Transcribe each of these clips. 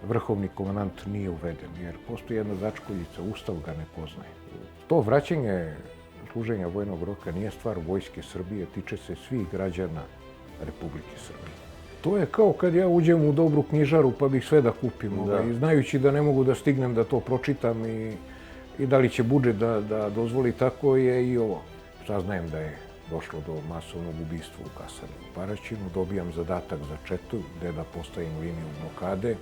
vrhovni komandant nije uveden, jer postoji jedna začkoljica, Ustav ga ne poznaje. To vraćanje služenja vojnog roka nije stvar Vojske Srbije, tiče se svih građana Republike Srbije. To je kao kad ja uđem u dobru knjižaru pa bih sve da kupim, znajući da ne mogu da stignem da to pročitam i da li će budžet da dozvoli, tako je i ovo. Saznajem da je došlo do masovnog ubistva u kasarni u Paraćinu, dobijam zadatak za četu gde da postavim liniju blokade.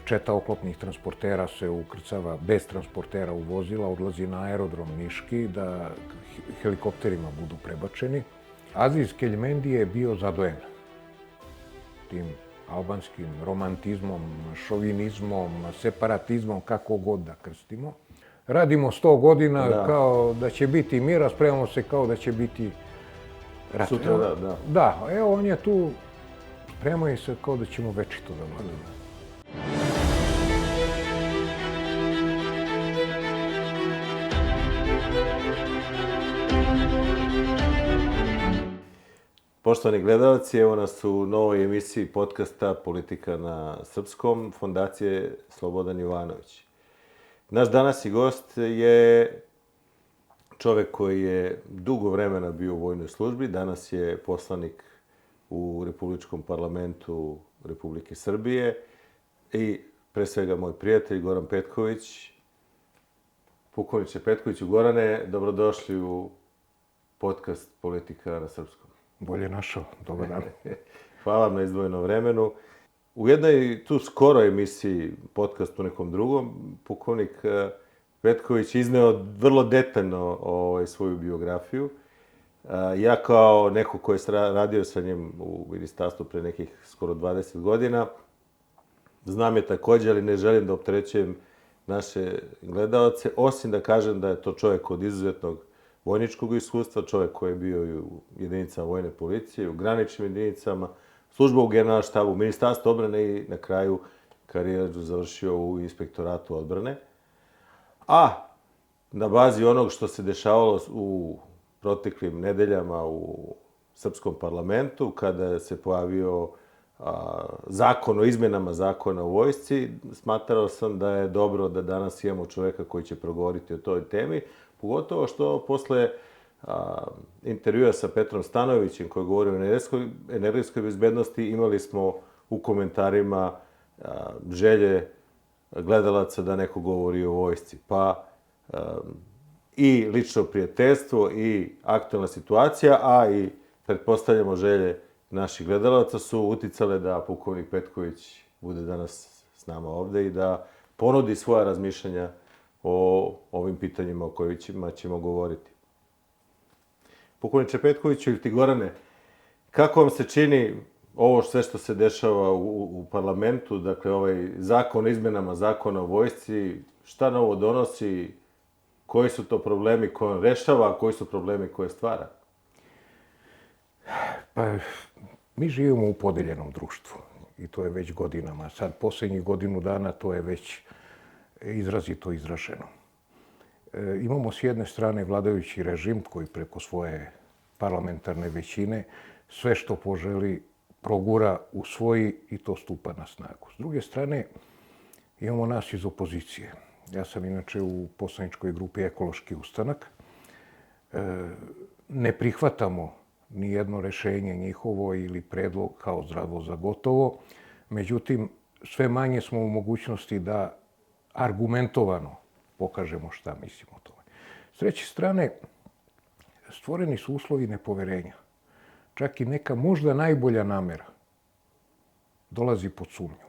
Četa oklopnih transportera se ukrcava bez transportera u vozila, odlazi na aerodrom Niški da helikopterima budu prebačeni. Aziz Keljmendi je bio zadojen tim albanskim romantizmom, šovinizmom, separatizmom, kako god da krstimo. Radimo 100 godina kao da će biti mira, spremamo se kao da će biti rat. Sutra, da. Da, evo on je tu, spremaju se kao da ćemo večito da vladimo. Poštovani gledalci, evo nas u novoj emisiji podcasta Politika na srpskom, Fondacije Slobodan Jovanović. Naš današnji gost je čovek koji je dugo vremena bio u vojnoj službi, danas je poslanik u Republičkom parlamentu Republike Srbije i pre svega moj prijatelj Goran Petković. Pukovniče Petkoviću, Gorane, dobrodošli u podcast Politika na srpskom. Bolje našao, dobar dan. Hvala vam na izdvojenom vremenu. U jednoj tu skoroj emisiji, podcastu nekom drugom, pukovnik Petković izneo vrlo detaljno svoju biografiju. Ja kao neko koji je radio sa njim u ministarstvu pre nekih skoro 20 godina, znam je također, ali ne želim da opterećujem naše gledalce, osim da kažem da je to čovjek od izuzetnog vojničkog iskustva, čovjek koji je bio i u jedinicama vojne policije, u graničnim jedinicama, služba u generalštabu, ministarstvo odbrane i na kraju karijeru završio u inspektoratu odbrane. A na bazi onog što se dešavalo u proteklim nedeljama u srpskom parlamentu, kada se pojavio zakon o izmenama zakona u vojsci, smatrao sam da je dobro da danas imamo čovjeka koji će progovoriti o toj temi, pogotovo što posle intervjua sa Petrom Stanojevićem koji govori o energetskoj bezbednosti, imali smo u komentarima želje gledalaca da neko govori o vojsci. Pa i lično prijateljstvo i aktualna situacija, a i pretpostavljamo želje naših gledalaca su uticale da pukovnik Petković bude danas s nama ovde i da ponudi svoja razmišljanja o ovim pitanjima o kojima ćemo govoriti. Pukovniče Petkoviću ili ti Gorane, kako vam se čini ovo sve što se dešava u parlamentu, dakle ovaj zakon o izmenama zakona o vojsci, šta novo donosi, koji su to problemi koje on rešava, a koji su problemi koje stvara? Pa, mi živimo u podeljenom društvu i to je već godinama. Sad, posljednjih godinu dana, to je već izrazito izraženo. Imamo s jedne strane vladajući režim koji preko svoje parlamentarne većine sve što poželi progura, usvoji i to stupa na snagu. S druge strane, imamo nas iz opozicije. Ja sam inače u poslaničkoj grupi Ekološki ustanak. Ne prihvatamo ni jedno rešenje njihovo ili predlog kao zdravo za gotovo. Međutim, sve manje smo u mogućnosti da argumentovano pokažemo šta mislimo o tome. S treće strane, stvoreni su uslovi nepoverenja. Čak i neka možda najbolja namera dolazi pod sumnju.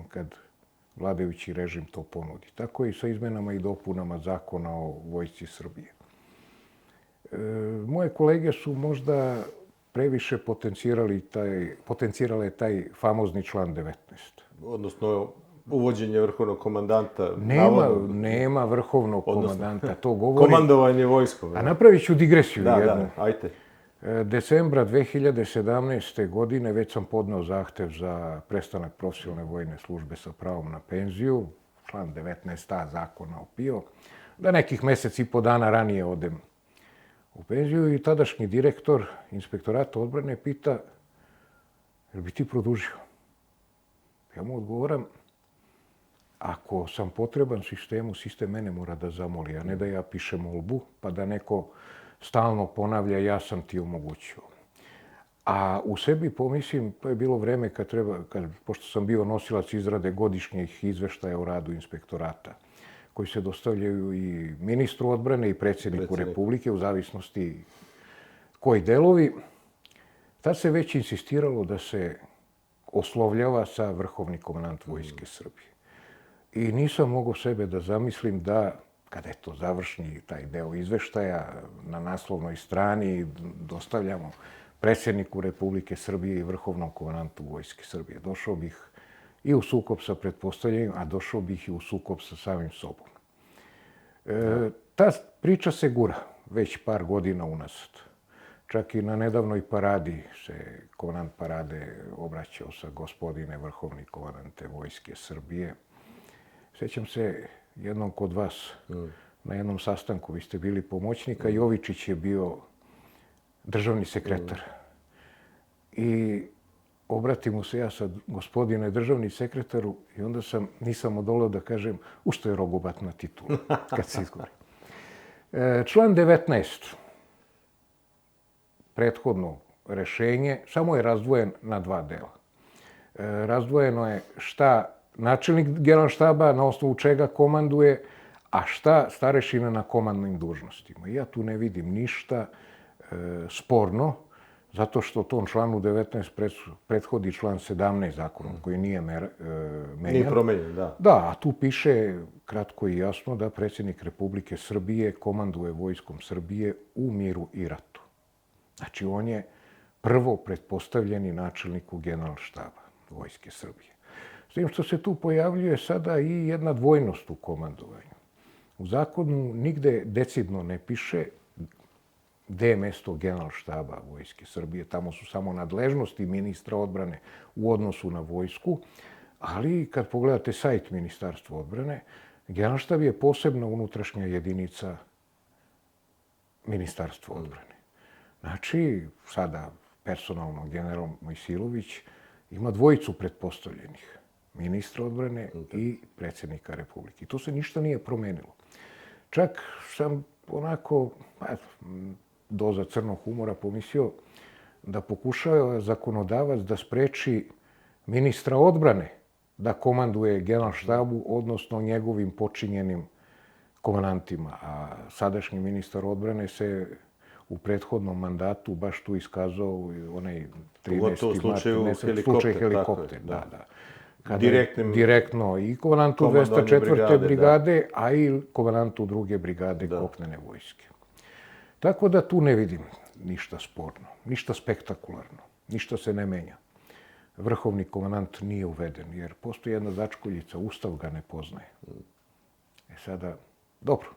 Kad vladajući režim to ponudi. Tako i sa izmenama i dopunama zakona o Vojsci Srbije. Moje kolege su možda previše potencirale taj famozni član 19. Odnosno, uvođenje vrhovnog komandanta. Nema vrhovnog komandanta, to govori. Komandovanje vojskom. A napravit ću digresiju jednu. Da, ajte. Decembra 2017. godine već sam podneo zahtev za prestanak profesionalne vojne službe sa pravom na penziju, član 19a zakona o PIO, da nekih mesec i po dana ranije odem u penziju i tadašnji direktor inspektorata odbrane pita, jel bi ti produžio Ja mu odgovoram, ako sam potreban sistemu, sistem mene mora da zamoli, a ne da ja pišem molbu, pa da neko stalno ponavlja ja sam ti omogućio. A u sebi pomislim, to je bilo vreme pošto sam bio nosilac izrade godišnjih izveštaja o radu inspektorata, koji se dostavljaju i ministru odbrane i predsjedniku Republike, u zavisnosti koji delovi. Tad se već insistiralo da se oslovljava sa vrhovni komandant Vojske Srbije. I nisam mogao sebe da zamislim da, kada je to završni taj deo izveštaja, na naslovnoj strani dostavljamo predsjedniku Republike Srbije i vrhovnom komandantu Vojske Srbije. Došao bih i u sukob sa pretpostavljenim, a došao bih i u sukob sa samim sobom. Ta priča se gura već par godina unazad. Čak i na nedavnoj paradi se komandant parade obraćao sa gospodine vrhovni komandante Vojske Srbije. Sjećam se jednom kod vas na jednom sastanku, vi ste bili pomoćnik, a Jovičić je bio državni sekretar. I obratim mu se ja sad, gospodine državni sekretaru, i onda nisam odoleo da kažem u što je rogobatna titula, kad se izgovori. Član 19. Prethodno rešenje samo je razdvojen na dva dela. Razdvojeno je šta načelnik generalštaba na osnovu čega komanduje, a šta starešina na komandnim dužnostima. Ja tu ne vidim ništa sporno, zato što tom članu 19 prethodi član 17 zakona, koji nije menjan. Nije promenjen, da. Da, a tu piše kratko i jasno da predsjednik Republike Srbije komanduje Vojskom Srbije u miru i ratu. Znači, on je prvo pretpostavljeni načelniku generalštaba Vojske Srbije. S tim što se tu pojavljuje sada i jedna dvojnost u komandovanju. U zakonu nigde decidno ne piše gde je mesto generalštaba Vojske Srbije. Tamo su samo nadležnosti ministra odbrane u odnosu na vojsku, ali kad pogledate sajt Ministarstva odbrane, generalštab je posebna unutrašnja jedinica Ministarstva odbrane. Znači, sada personalno general Mojsilović ima dvojicu pretpostavljenih, ministra odbrane i predsjednika Republike. I to se ništa nije promenilo. Čak sam onako, doza crnog humora, pomislio da pokušava zakonodavac da spreči ministra odbrane da komanduje generalštabu, odnosno njegovim počinjenim komandantima. A sadašnji ministar odbrane se u prethodnom mandatu baš tu iskazao onaj 13. slučaj helikopter. Da. Direktno i komandantu 204. brigade, a i komandantu 2. brigade kopnene vojske. Tako da tu ne vidim ništa sporno, ništa spektakularno, ništa se ne menja. Vrhovni komandant nije uveden, jer postoji jedna začkoljica, Ustav ga ne poznaje. Sada, dobro,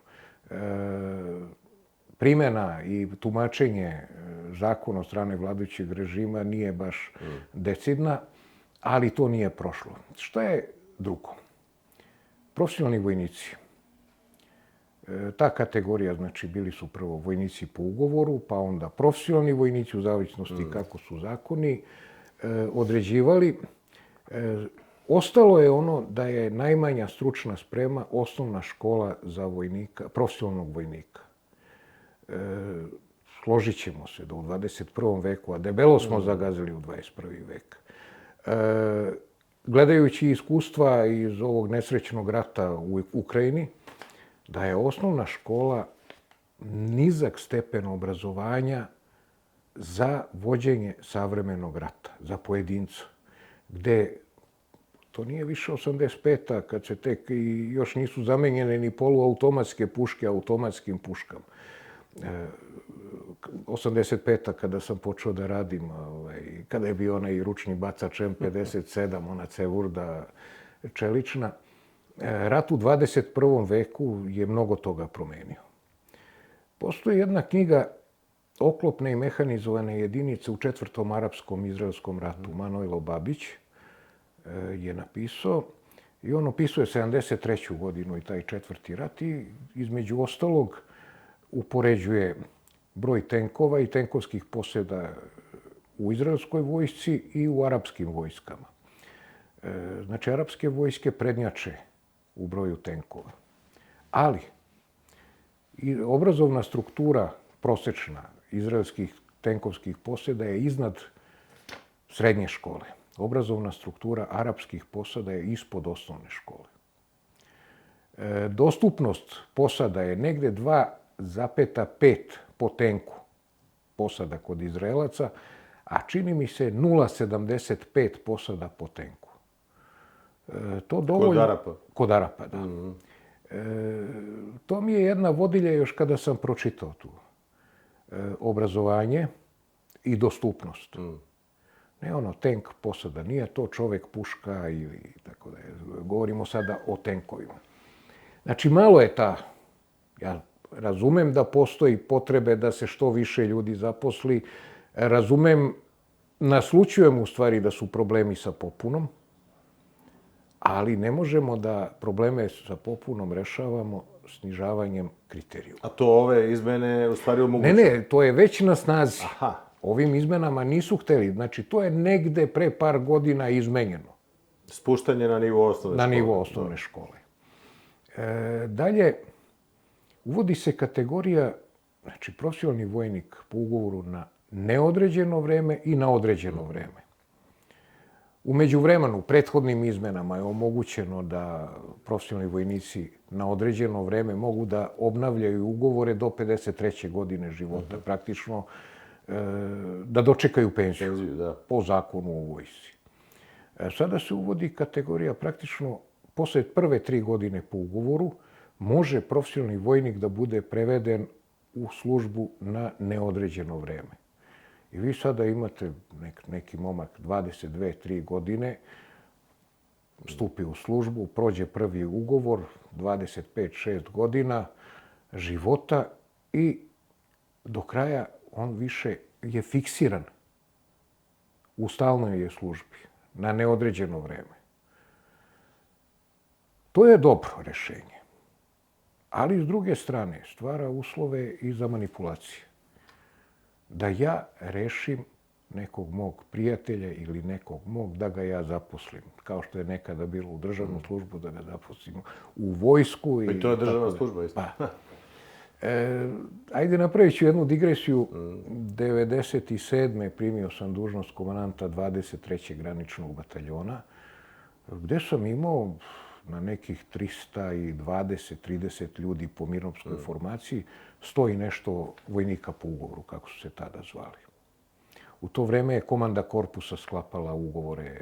primjena i tumačenje zakona od strane vladajućeg režima nije baš decidna, ali to nije prošlo. Šta je drugo? Profesionalni vojnici. Ta kategorija, znači, bili su prvo vojnici po ugovoru, pa onda profesionalni vojnici u zavisnosti kako su zakoni određivali. Ostalo je ono da je najmanja stručna sprema osnovna škola za vojnika, profesionalnog vojnika. Složit ćemo se da u 21. veku, a debelo smo zagazili u 21. vek, gledajući iskustva iz ovog nesrećnog rata u Ukrajini, da je osnovna škola nizak stepen obrazovanja za vođenje savremenog rata, za pojedinca, gde to nije više 85. kad se tek i još nisu zamenjene ni poluautomatske puške automatskim puškama. 85. kada sam počeo da radim, kada je bio onaj ručni bacač M57, ona cevurda čelična, rat u 21. veku je mnogo toga promenio. Postoji jedna knjiga Oklopne i mehanizovane jedinice u Četvrtom arapskom izraelskom ratu. Manojlo Babić je napisao i on opisuje 73. godinu i taj četvrti rat i između ostalog upoređuje broj tenkova i tenkovskih posjeda u izraelskoj vojsci i u arapskim vojskama. Znači, arapske vojske prednjače u broju tenkova. Ali, i obrazovna struktura prosečna izraelskih tenkovskih posada je iznad srednje škole. Obrazovna struktura arapskih posada je ispod osnovne škole. Dostupnost posada je negde 2,5 po tenku posada kod Izraelaca, a čini mi se 0,75 posada po tenku. To dovoljno... Kod Arapa? Kod Arapa, da. To mi je jedna vodilja još kada sam pročitao tu. Obrazovanje i dostupnost. Ne ono, tenk posada, nije to čovek puška ili tako da je. Govorimo sada o tenkovima. Znači, malo je ta, ja razumem da postoji potrebe da se što više ljudi zaposli, razumem, naslućujem u stvari da su problemi sa popunom, ali ne možemo da probleme sa popunom rešavamo snižavanjem kriterijuma. A to ove izmene u stvari omogućuju? Ne, to je već na snazi. Aha. Ovim izmenama nisu hteli. Znači, to je negde pre par godina izmenjeno. Spuštanje na nivo osnovne škole. Na nivo osnovne škole. Dalje, uvodi se kategorija, znači, profesionalni vojnik po ugovoru na neodređeno vreme i na određeno vreme. U međuvremenu, prethodnim izmenama je omogućeno da profesionalni vojnici na određeno vreme mogu da obnavljaju ugovore do 53. godine života, praktično da dočekaju penziju po zakonu o vojsci. Sada se uvodi kategorija praktično posle prve 3 godine po ugovoru može profesionalni vojnik da bude preveden u službu na neodređeno vreme. I vi sada imate neki momak 22-3 godine, stupi u službu, prođe prvi ugovor, 25-6 godina života i do kraja on više je fiksiran. U stalnoj je službi, na neodređeno vreme. To je dobro rešenje. Ali s druge strane stvara uslove i za manipulacije. Da ja rešim nekog mog prijatelja ili nekog mog da ga ja zaposlim. Kao što je nekada bilo u državnu službu da ga zaposlimo u vojsku. I to je državna služba, isto. Pa. Ajde, napravit ću jednu digresiju. 1997. primio sam dužnost komandanta 23. graničnog bataljona, gde sam imao na nekih 320-30 ljudi po mirnopskoj formaciji, 100 i nešto vojnika po ugovoru, kako su se tada zvali. U to vreme je komanda korpusa sklapala ugovore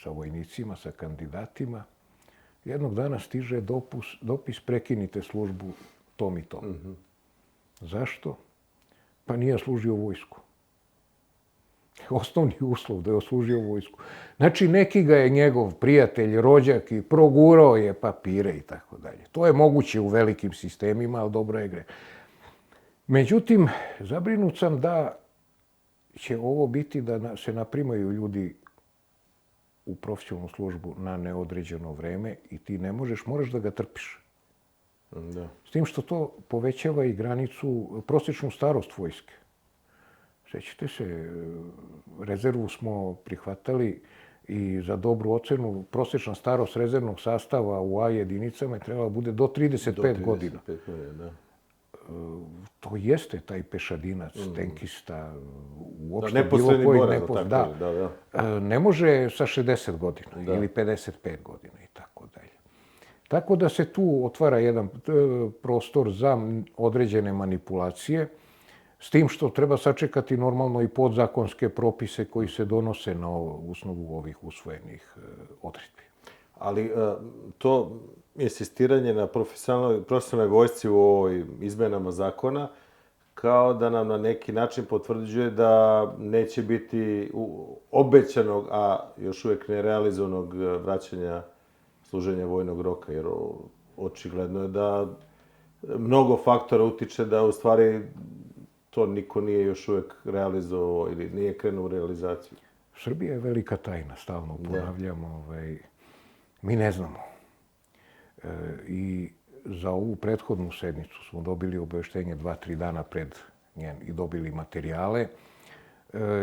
sa vojnicima, sa kandidatima. Jednog dana stiže dopis prekinite službu tom i tom. Zašto? Pa nije služio vojsku. Osnovni uslov da je oslužio vojsku. Znači, neki ga je njegov prijatelj, rođak i progurao je papire i tako dalje. To je moguće u velikim sistemima, ali dobro je gre. Međutim, zabrinut sam da će ovo biti da se naprimaju ljudi u profesionalnu službu na neodređeno vreme i ti ne možeš, moraš da ga trpiš. Da. S tim što to povećava i granicu, prosječnu starost vojske. Sećate se, rezervu smo prihvatali i za dobru ocenu prosječna starost rezervnog sastava u A jedinicama je trebala bude do 35 godina. Do 35 godina, da. To jeste taj pešadinac, tenkista, uopšte neposredni bilo koji borac, neposredni. da. Ne može sa 60 godina ili 55 godina i tako dalje. Tako da se tu otvara jedan prostor za određene manipulacije, s tim što treba sačekati normalno i podzakonske propise koji se donose na osnovu ovih usvojenih odredbi. Ali to insistiranje na profesionalnoj vojsci u ovoj izmenama zakona kao da nam na neki način potvrđuje da neće biti obećanog, a još uvijek nerealizovanog vraćanja služenja vojnog roka, jer očigledno je da mnogo faktora utiče da u stvari to niko nije još uvijek realizovao ili nije krenuo u realizaciju. Srbija je velika tajna, stalno ponavljamo. Mi ne znamo. I za ovu prethodnu sednicu smo dobili obaveštenje 2-3 dana pred njen i dobili materijale.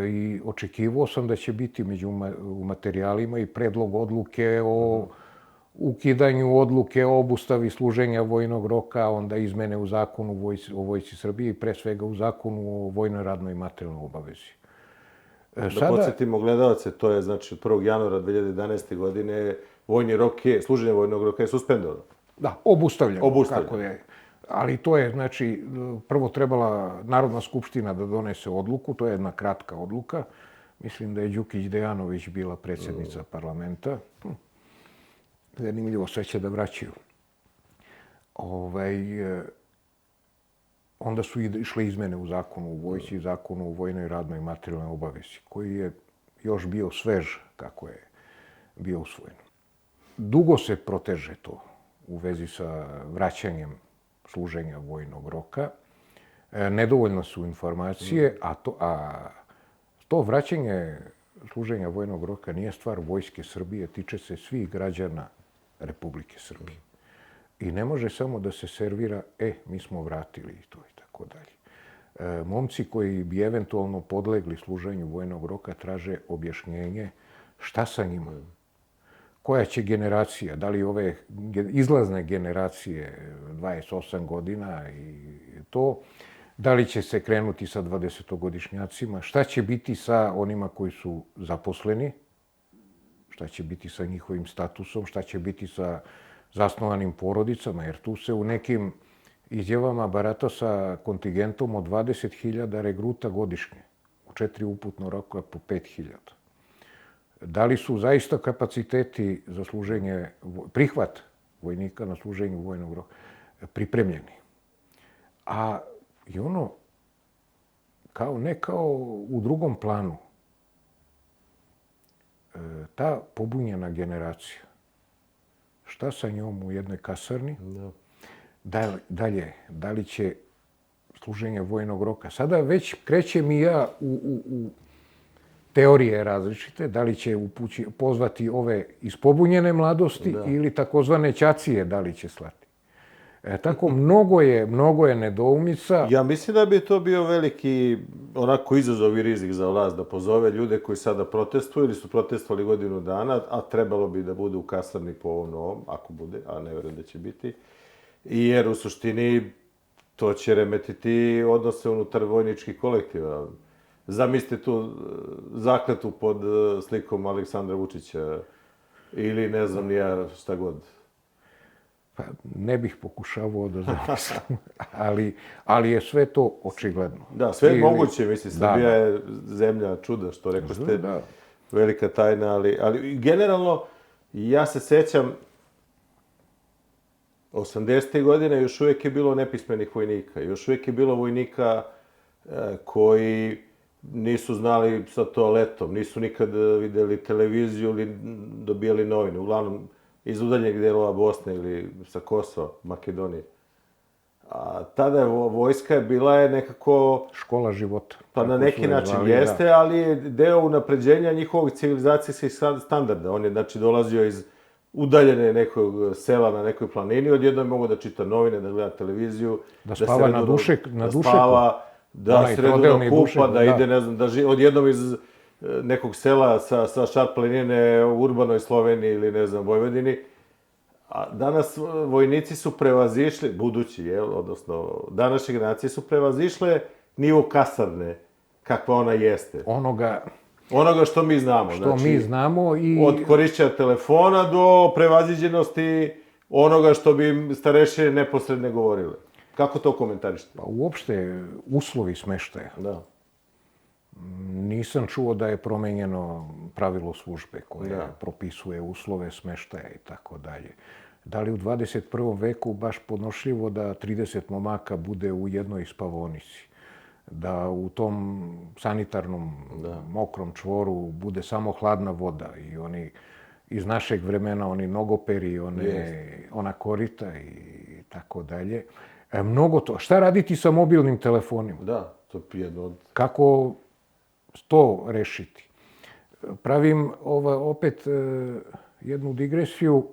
i očekivao sam da će biti u materijalima i predlog odluke o ukidanju odluke o obustavi služenja vojnog roka, onda izmene u zakonu o Vojsci Srbije i pre svega u zakonu o vojnoj radnoj i materijalnoj obavezi. Da podsjetimo gledalce, to je znači od 1. januara 2011. godine služenje vojnog roka je suspendovano. Da, obustavljeno. Kako je. Ali to je, znači, prvo trebala Narodna skupština da donese odluku, to je jedna kratka odluka. Mislim da je Đukić Dejanović bila predsjednica parlamenta. Zanimljivo, sve će da vraćaju. Onda su išle izmene u zakonu u vojsci i zakonu o vojnoj radnoj i materijalnoj obavezi, koji je još bio svež kako je bio usvojen. Dugo se proteže to u vezi sa vraćanjem služenja vojnog roka. Nedovoljno su informacije, a to vraćanje služenja vojnog roka nije stvar Vojske Srbije, tiče se svih građana Republike Srbije. I ne može samo da se servira, mi smo vratili i to i tako dalje. Momci koji bi eventualno podlegli služenju vojnog roka traže objašnjenje šta sa njima. Koja će generacija, da li ove izlazne generacije 28 godina i to, da li će se krenuti sa 20-godišnjacima, šta će biti sa onima koji su zaposleni, šta će biti sa njihovim statusom, šta će biti sa zasnovanim porodicama, jer tu se u nekim izjavama barata sa kontingentom od 20.000 regruta godišnje, u 4 uputno roka po 5.000. Da li su zaista kapaciteti za služenje, prihvat vojnika na služenju vojnog roka pripremljeni? A i ono, ne kao u drugom planu, ta pobunjena generacija, šta sa njom u jednoj kasarni? Dalje, da li će služenje vojnog roka? Sada već krećem i ja u teorije različite, da li će pozvati ove iz pobunjene mladosti ili takozvane ćacije, da li će slati. Tako, mnogo je nedoumica. Ja mislim da bi to bio veliki onako izazov i rizik za vlast, da pozove ljude koji sada protestuju ili su protestovali godinu dana, a trebalo bi da budu u kasarni po ovom novom, ako bude, a ne verujem da će biti. Jer u suštini to će remetiti odnose unutar vojničkih kolektiva. Zamislite tu zakletu pod slikom Aleksandra Vučića ili ne znam ni ja šta god. Pa ne bih pokušavao da zamislim, ali je sve to očigledno. Da, sve je moguće, mislim, Srbija je zemlja čuda, što rekao ste, velika tajna, ali generalno, ja se sećam, 80. godine još uvijek je bilo nepismenih vojnika, još uvijek je bilo vojnika koji nisu znali sa toaletom, nisu nikad videli televiziju ili dobijali novine, uglavnom iz udaljenih delova Bosne ili sa Kosova, Makedonije. A tada vojska bila je nekako... škola života. Pa na neki način jeste, ali je deo unapređenja njihovog civilizacijskih standarda. On je, znači, dolazio iz udaljene nekog sela na nekoj planini, odjednom je mogao da čita novine, da gleda televiziju, da spava na dušeku, da se redovno kupa, da ide, ne znam, odjednom iz nekog sela sa šar planine u urbanoj Sloveniji ili, ne znam, Vojvodini. A danas vojnici su prevazišli, budući, odnosno današnje generacije su prevazišle nivo kasarne, kakva ona jeste. Onoga što mi znamo. Što mi znamo i... Od korišćenja telefona do prevaziđenosti onoga što bi im starešine neposredne govorile. Kako to komentarište? Pa uopšte, uslovi smeštaja. Da. Nisam čuo da je promenjeno pravilo službe koje propisuje uslove smeštaja i tako dalje. Da li u 21. veku baš podnošljivo da 30 momaka bude u jednoj spavaonici? Da u tom sanitarnom mokrom čvoru bude samo hladna voda i oni iz našeg vremena, oni nogoperi, ona korita i tako dalje. Mnogo to. Šta raditi sa mobilnim telefonima? Da, to je jedno od... Kako to rešiti? Pravim opet jednu digresiju.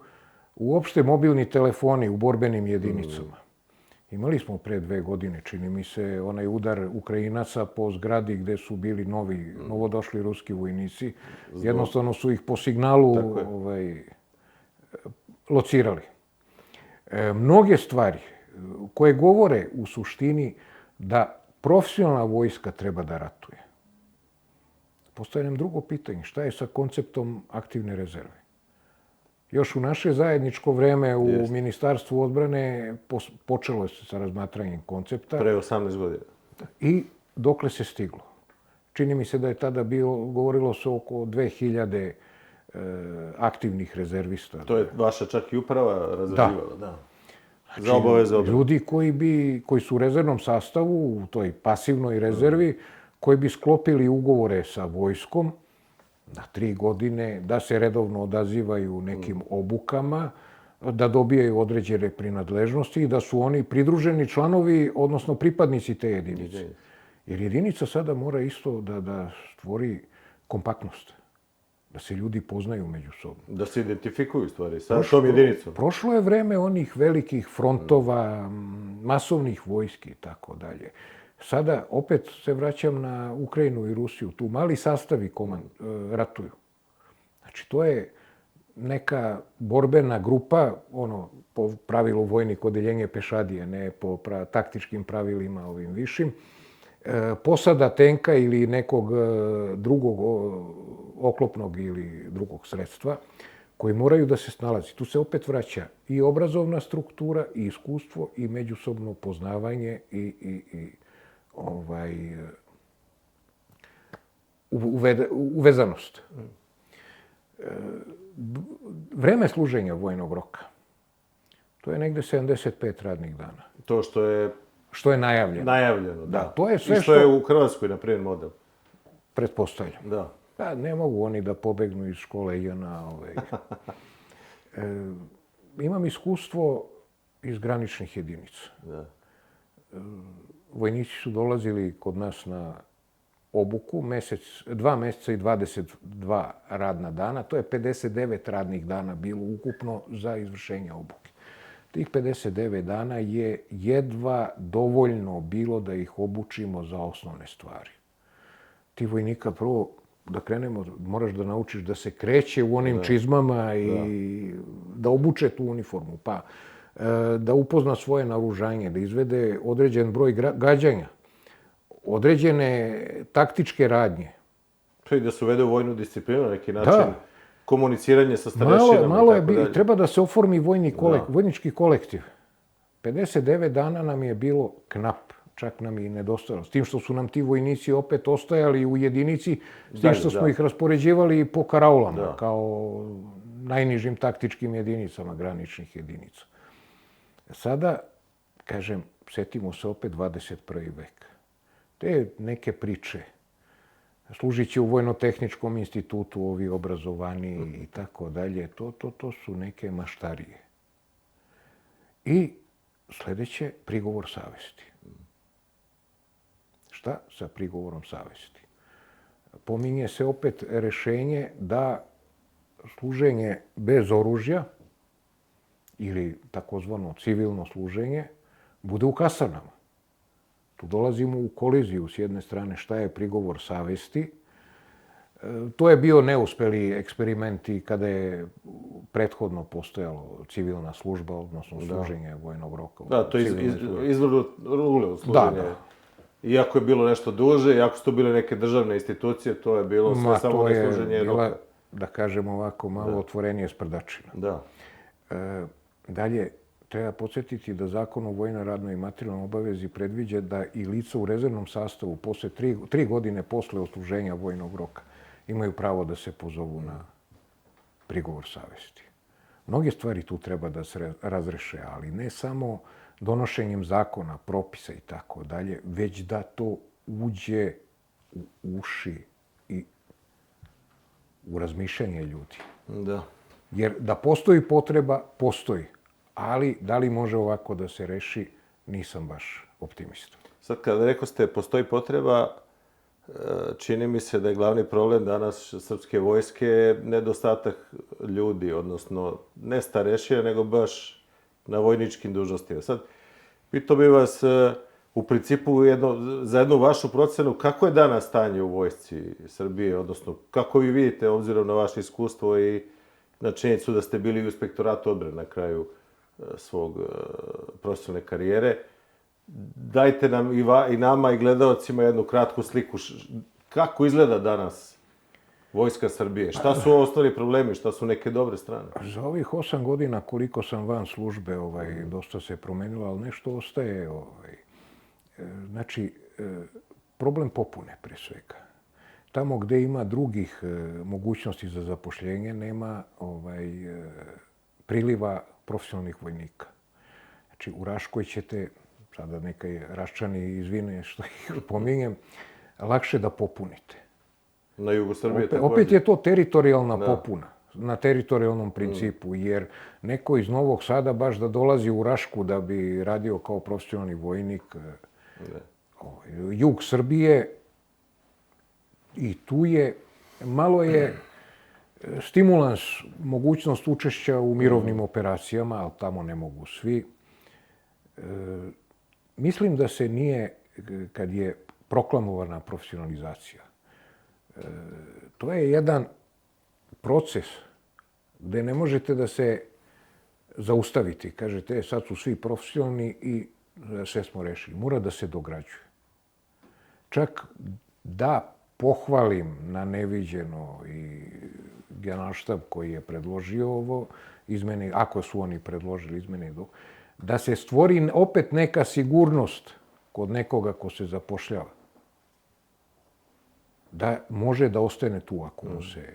Uopšte mobilni telefoni u borbenim jedinicama. Imali smo pre 2 godine, čini mi se, onaj udar Ukrajinaca po zgradi gde su bili novodošli ruski vojnici. Jednostavno su ih po signalu locirali. Mnoge stvari koje govore u suštini da profesionalna vojska treba da ratuje. Postoje nam drugo pitanje. Šta je sa konceptom aktivne rezerve? Još u naše zajedničko vreme u Ministarstvu odbrane počelo je sa razmatranjem koncepta. Pre 18 godina. I dokle se stiglo. Čini mi se da je tada govorilo se oko 2000 aktivnih rezervista. To je vaša čak i uprava razrađivala, da. Za obaveze odbrane. Ljudi koji su u rezervnom sastavu, u toj pasivnoj rezervi, koji bi sklopili ugovore sa vojskom na 3 godine, da se redovno odazivaju nekim obukama, da dobijaju određene prinadležnosti i da su oni pridruženi članovi, odnosno pripadnici te jedinice. Jer jedinica sada mora isto da stvori kompaktnost, da se ljudi poznaju međusobno. Da se identifikuju stvari sa tom jedinicom. Prošlo je vreme onih velikih frontova, masovnih vojski i tako dalje. Sada opet se vraćam na Ukrajinu i Rusiju. Tu mali sastavi ratuju. Znači, to je neka borbena grupa, po pravilu vojnik odeljenje pešadije, ne po taktičkim pravilima ovim višim, posada tenka ili nekog drugog oklopnog ili drugog sredstva koji moraju da se snalazi. Tu se opet vraća i obrazovna struktura, i iskustvo, i međusobno poznavanje i uvezanost. Vreme služenja vojnog roka, to je negde 75 radnih dana. To što je najavljeno. Najavljeno, da. To je sve i što je u Hrvatskoj, na primjer, model. Pretpostavljam. Da. Pa ne mogu oni da pobegnu iz škole JNA. Imam iskustvo iz graničnih jedinica. Da. Vojnici su dolazili kod nas na obuku 2 meseca i 22 radna dana. To je 59 radnih dana bilo ukupno za izvršenje obuke. Tih 59 dana je jedva dovoljno bilo da ih obučimo za osnovne stvari. Ti vojnika prvo, da krenemo, moraš da naučiš da se kreće u onim čizmama i da obuče tu uniformu, pa da upozna svoje naoružanje, da izvede određen broj gađanja, određene taktičke radnje. To i da se uvede u vojnu disciplinu na neki način, komuniciranje sa starešinama i tako dalje. Treba da se oformi vojnički kolektiv. 59 dana nam je bilo knap, čak nam je i nedostajalo. S tim što su nam ti vojnici opet ostajali u jedinici, s tim što smo ih raspoređivali po karaulama, kao najnižim taktičkim jedinicama, graničnih jedinica. Sada, kažem, setimo se opet 21. vek. Te neke priče, služit će u Vojno-tehničkom institutu ovi obrazovani i tako dalje, to su neke maštarije. I sledeće, prigovor savesti. Šta sa prigovorom savesti? Pominje se opet rešenje da služenje bez oružja ili takozvano civilno služenje bude u kasarnama. Tu dolazimo u koliziju s jedne strane šta je prigovor savesti. To je bio neuspeli eksperimenti kada je prethodno postojalo civilna služba, odnosno služenje vojnog roka. Da, to je izvrlo služenje. Iako je bilo nešto duže, iako su to bile neke državne institucije, to je bilo sve samo na služenje roka. To je bila, da kažemo ovako, malo otvorenije sprdačina. Da. Dalje, treba podsjetiti da Zakon o vojnoj, radnoj i materijalnoj obavezi predviđa da i lica u rezervnom sastavu posle 3 godine posle odsluženja vojnog roka imaju pravo da se pozovu na prigovor savesti. Mnoge stvari tu treba da se razreše, ali ne samo donošenjem zakona, propisa i tako dalje, već da to uđe u uši i u razmišljanje ljudi. Da. Jer da postoji potreba, postoji. Ali da li može ovako da se reši, nisam baš optimista. Sad kada rekao ste postoji potreba, čini mi se da je glavni problem danas srpske vojske nedostatak ljudi, odnosno ne starešija, nego baš na vojničkim dužnostima. Sad, Pitao bih vas, u principu, za jednu vašu procenu, kako je danas stanje u vojsci Srbije, odnosno kako vi vidite, obzirom na vaše iskustvo i na činjenicu da ste bili u inspektoratu odbrane na kraju svog profesionalne karijere. Dajte nam i nama i gledalcima jednu kratku sliku. Kako izgleda danas Vojska Srbije? Šta su osnovni problemi? Šta su neke dobre strane? Za ovih 8 godina koliko sam van službe, dosta se promenilo, ali nešto ostaje. Znači, problem popune pre svega. Tamo gde ima drugih mogućnosti za zapošljenje, nema priliva profesionalnih vojnika. Znači, u Raškoj ćete, sada neka Raščani izvine što ih pominjem, lakše da popunite. Na jugu Srbije također. Opet je to teritorijalna popuna, na teritorijalnom principu, jer neko iz Novog Sada baš da dolazi u Rašku da bi radio kao profesionalni vojnik, jug Srbije, i tu je, malo je stimulans, mogućnost učešća u mirovnim operacijama, ali tamo ne mogu svi. Mislim da se nije, kad je proklamovana profesionalizacija, to je jedan proces gde ne možete da se zaustaviti. Kažete, sad su svi profesionalni i sve smo rešili. Mora da se dograđuje. Čak da pohvalim na neviđeno i Generalštab koji je predložio ovo, izmene, ako su oni predložili izmene, da se stvori opet neka sigurnost kod nekoga ko se zapošljava. Da može da ostane tu ako mu se...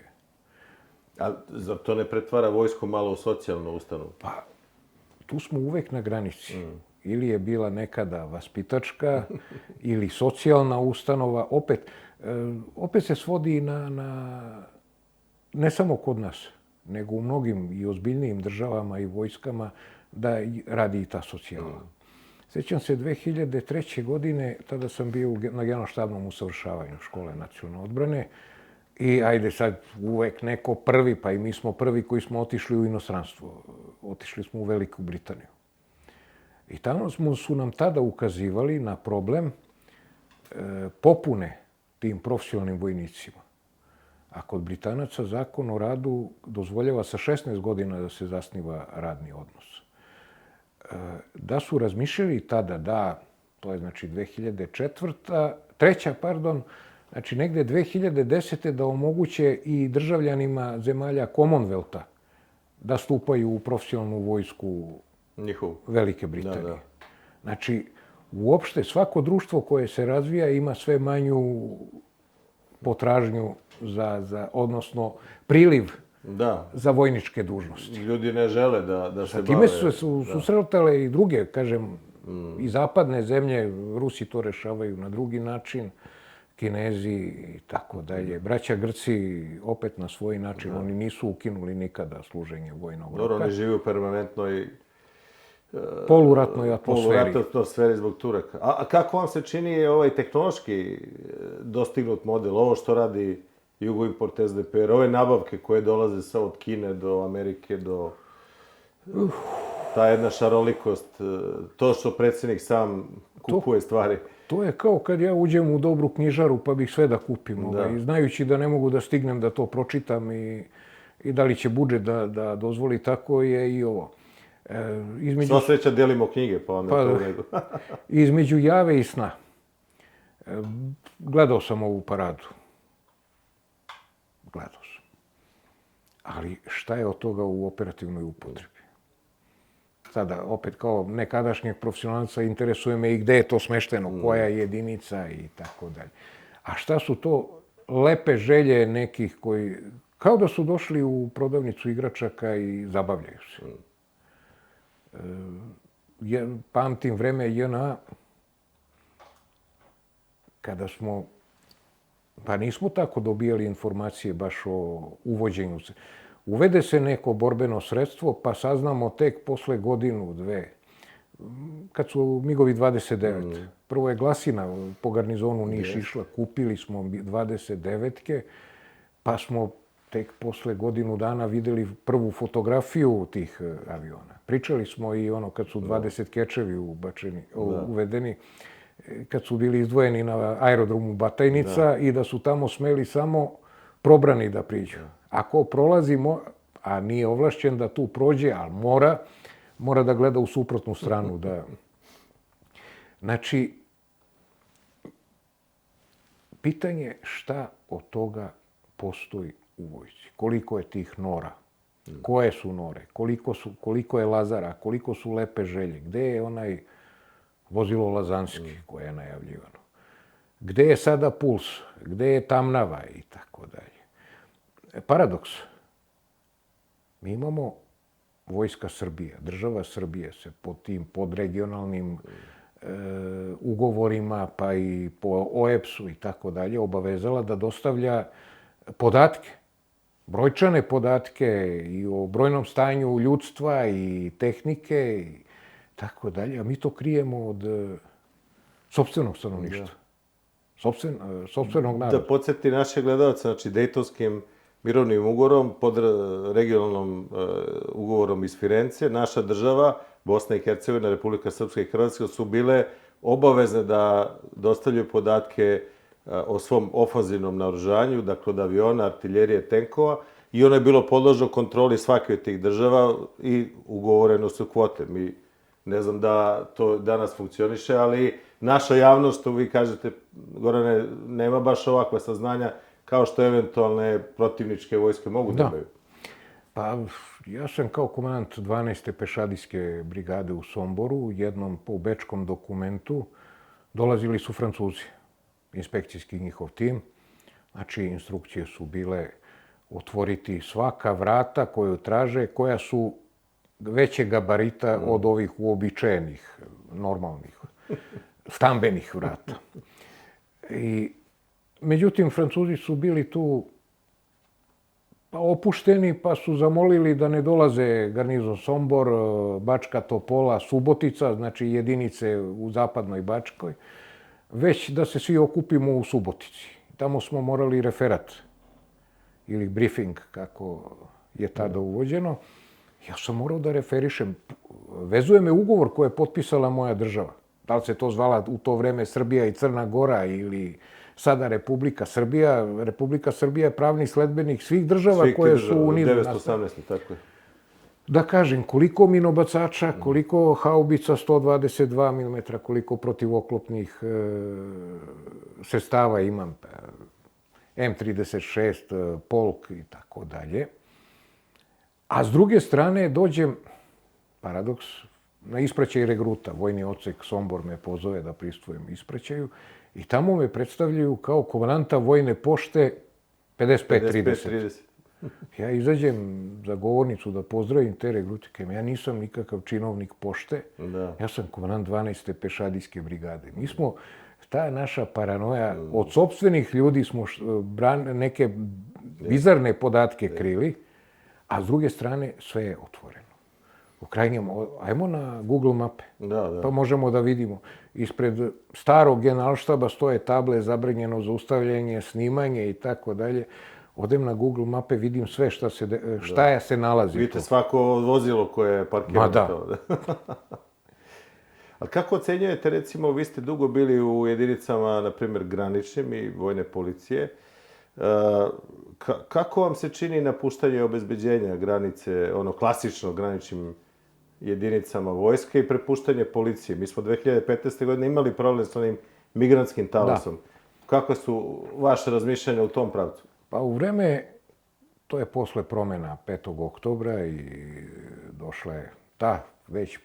A zar to ne pretvara vojsku malo u socijalnu ustanovu? Pa, tu smo uvek na granici. Ili je bila nekada vaspitačka, ili socijalna ustanova. Opet se svodi na, ne samo kod nas, nego u mnogim i ozbiljnijim državama i vojskama, da radi i ta socijala. Sjećam se 2003. godine, tada sam bio na generalštabnom usavršavanju škole nacionalne odbrane i ajde sad uvek neko prvi, pa i mi smo prvi koji smo otišli u inostranstvo. Otišli smo u Veliku Britaniju. I tamo su nam tada ukazivali na problem popune tim profesionalnim vojnicima. A kod Britanaca zakon o radu dozvoljava sa 16 godina da se zasniva radni odnos. Da su razmišljali tada da, to je znači 2003. Znači negde 2010. da omoguće i državljanima zemalja Commonwealtha da stupaju u profesionalnu vojsku Velike Britanije. Znači, uopšte svako društvo koje se razvija ima sve manju potražnju odnosno priliv za vojničke dužnosti. Ljudi ne žele da se bave... Time su susretale i druge, kažem, i zapadne zemlje, Rusi to rešavaju na drugi način, Kinezi i tako dalje. Braća Grci opet na svoj način, oni nisu ukinuli nikada služenje vojnog roka. Dobro, oni žive u permanentnoj poluratnoj atmosferi zbog Turaka. A kako vam se čini ovaj tehnološki dostignut model, ovo što radi Jugoimport SDPR, ove nabavke koje dolaze sad od Kine do Amerike, do ta jedna šarolikost, to što predsjednik sam kupuje stvari? To je kao kad ja uđem u dobru knjižaru pa bih sve da kupim, znajući da ne mogu da stignem da to pročitam i da li će budžet da dozvoli, tako je i ovo. Sva sreća delimo knjige, pa onda to u redu. Između jave i sna. Gledao sam ovu paradu. Gledao sam. Ali šta je od toga u operativnoj upotrebi? Sada, opet kao nekadašnjeg profesionalca, interesuje me i gde je to smešteno, koja je jedinica i tako dalje. A šta su to lepe želje nekih koji, kao da su došli u prodavnicu igračaka i zabavljaju se. Pamtim vreme JNA, kada smo, pa nismo tako dobijali informacije baš o uvođenju. Uvede se neko borbeno sredstvo, pa saznamo tek posle godinu, dve, kad su MiG-ovi 29. Prvo je glasina po garnizonu Niš išla, kupili smo 29-ke, pa smo tek posle godinu dana videli prvu fotografiju tih aviona. Pričali smo i ono kad su 20 kečevi uvedeni, kad su bili izdvojeni na aerodromu Batajnica i da su tamo smeli samo probrani da priđu. Ako prolazi, a nije ovlašćen da tu prođe, ali mora da gleda u suprotnu stranu. Znači, pitanje šta od toga postoji u vojsci. Koliko je tih nora? Koje su nore? Koliko je Lazara? Koliko su lepe želje? Gde je onaj vozilo Lazanski koje je najavljivano? Gde je sada Puls? Gde je Tamnava? I tako dalje. Paradoks. Mi imamo Vojska Srbije, država Srbije se pod tim podregionalnim ugovorima, pa i po OEPS-u i tako dalje, obavezala da dostavlja podatke, brojčane podatke i o brojnom stanju ljudstva i tehnike i tako dalje, a mi to krijemo od sopstvenog stanovništva, sopstvenog naroda. Da podsjeti naše gledalce, znači Dejtonskim mirovnim ugovorom, pod regionalnom ugovorom iz Firence, naša država, Bosna i Hercegovina, Republika Srpska i Hrvatska su bile obavezne da dostavljaju podatke o svom ofanzivnom naoružanju, dakle od aviona, artiljerije, tenkova, i ono je bilo podložno kontroli svake od tih država i ugovoreno su kvote. Mi ne znam da to danas funkcioniše, ali naša javnost, što vi kažete, Gorane, nema baš ovakva saznanja kao što eventualne protivničke vojske mogu da imaju. Pa, ja sam kao komandant 12. pešadijske brigade u Somboru, jednom po bečkom dokumentu, dolazili su Francuzi, inspekcijski njihov tim. Znači, instrukcije su bile otvoriti svaka vrata koju traže, koja su veće gabarita od ovih uobičajenih, normalnih, stambenih vrata. Međutim, Francuzi su bili tu opušteni, pa su zamolili da ne dolaze garnizon Sombor, Bačka Topola, Subotica, znači jedinice u zapadnoj Bačkoj, već da se svi okupimo u Subotici. Tamo smo morali referat ili briefing, kako je tada uvođeno. Ja sam morao da referišem. Vezuje me ugovor koji je potpisala moja država. Da li se to zvala u to vreme Srbija i Crna Gora ili sada Republika Srbija. Republika Srbija je pravni sledbenik svih država koje su u nizu nastale. 918, tako je. Da kažem, koliko minobacača, koliko haubica 122 mm, koliko protivoklopnih sredstava imam, M36, Polk i tako dalje. A s druge strane dođem, paradoks, na ispraćaj regruta. Vojni odsek Sombor me pozove da pristvujem ispraćaju i tamo me predstavljaju kao komandanta vojne pošte 55-30. Ja izađem za govornicu da pozdravim te regrutike. Ja nisam nikakav činovnik pošte. Ja sam komandant 12. pešadijske brigade. Mi smo, ta naša paranoja, od sopstvenih ljudi smo neke bizarne podatke krili, a s druge strane sve je otvoreno. U krajnjem, ajmo na Google mape, pa možemo da vidimo. Ispred starog generalštaba stoje table, zabranjeno zaustavljanje, snimanje i tako dalje. Odem na Google mape, vidim sve šta se nalazi. Vidite svako vozilo koje je parkirano. Ma da. Ali kako ocenjujete, recimo, vi ste dugo bili u jedinicama, na primjer, graničnim i vojne policije. Kako vam se čini napuštanje obezbeđenja granice, ono klasično graničnim jedinicama vojske i prepuštanje policije? Mi smo 2015. godine imali problem s onim migrantskim talasom. Kako su vaše razmišljanja u tom pravcu? Pa u vreme, to je posle promjena 5. oktobra i došla je ta već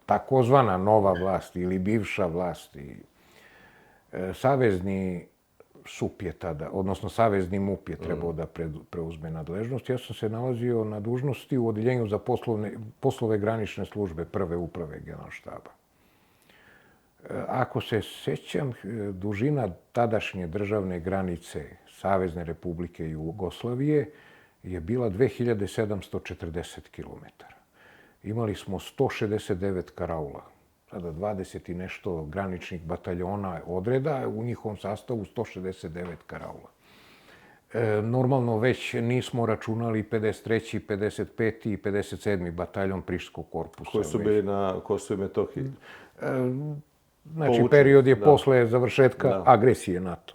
takozvana nova vlast ili bivša vlast. Savezni SUP je tada, odnosno Savezni MUP je trebao da preuzme nadležnost. Ja sam se nalazio na dužnosti u Odeljenju za poslove granične službe prve uprave Generalštaba. Ako se sećam, dužina tadašnje državne granice Savezne Republike Jugoslavije je bila 2740 km. Imali smo 169 karaula, sada 20 i nešto graničnih bataljona odreda, u njihovom sastavu 169 karaula. Normalno već nismo računali 53., 55. i 57. bataljon Prištinskog korpusa. Koji su bili na Kosovu i Metohiji. Znači, Povučeni, period je da. posle završetka Da. agresije NATO.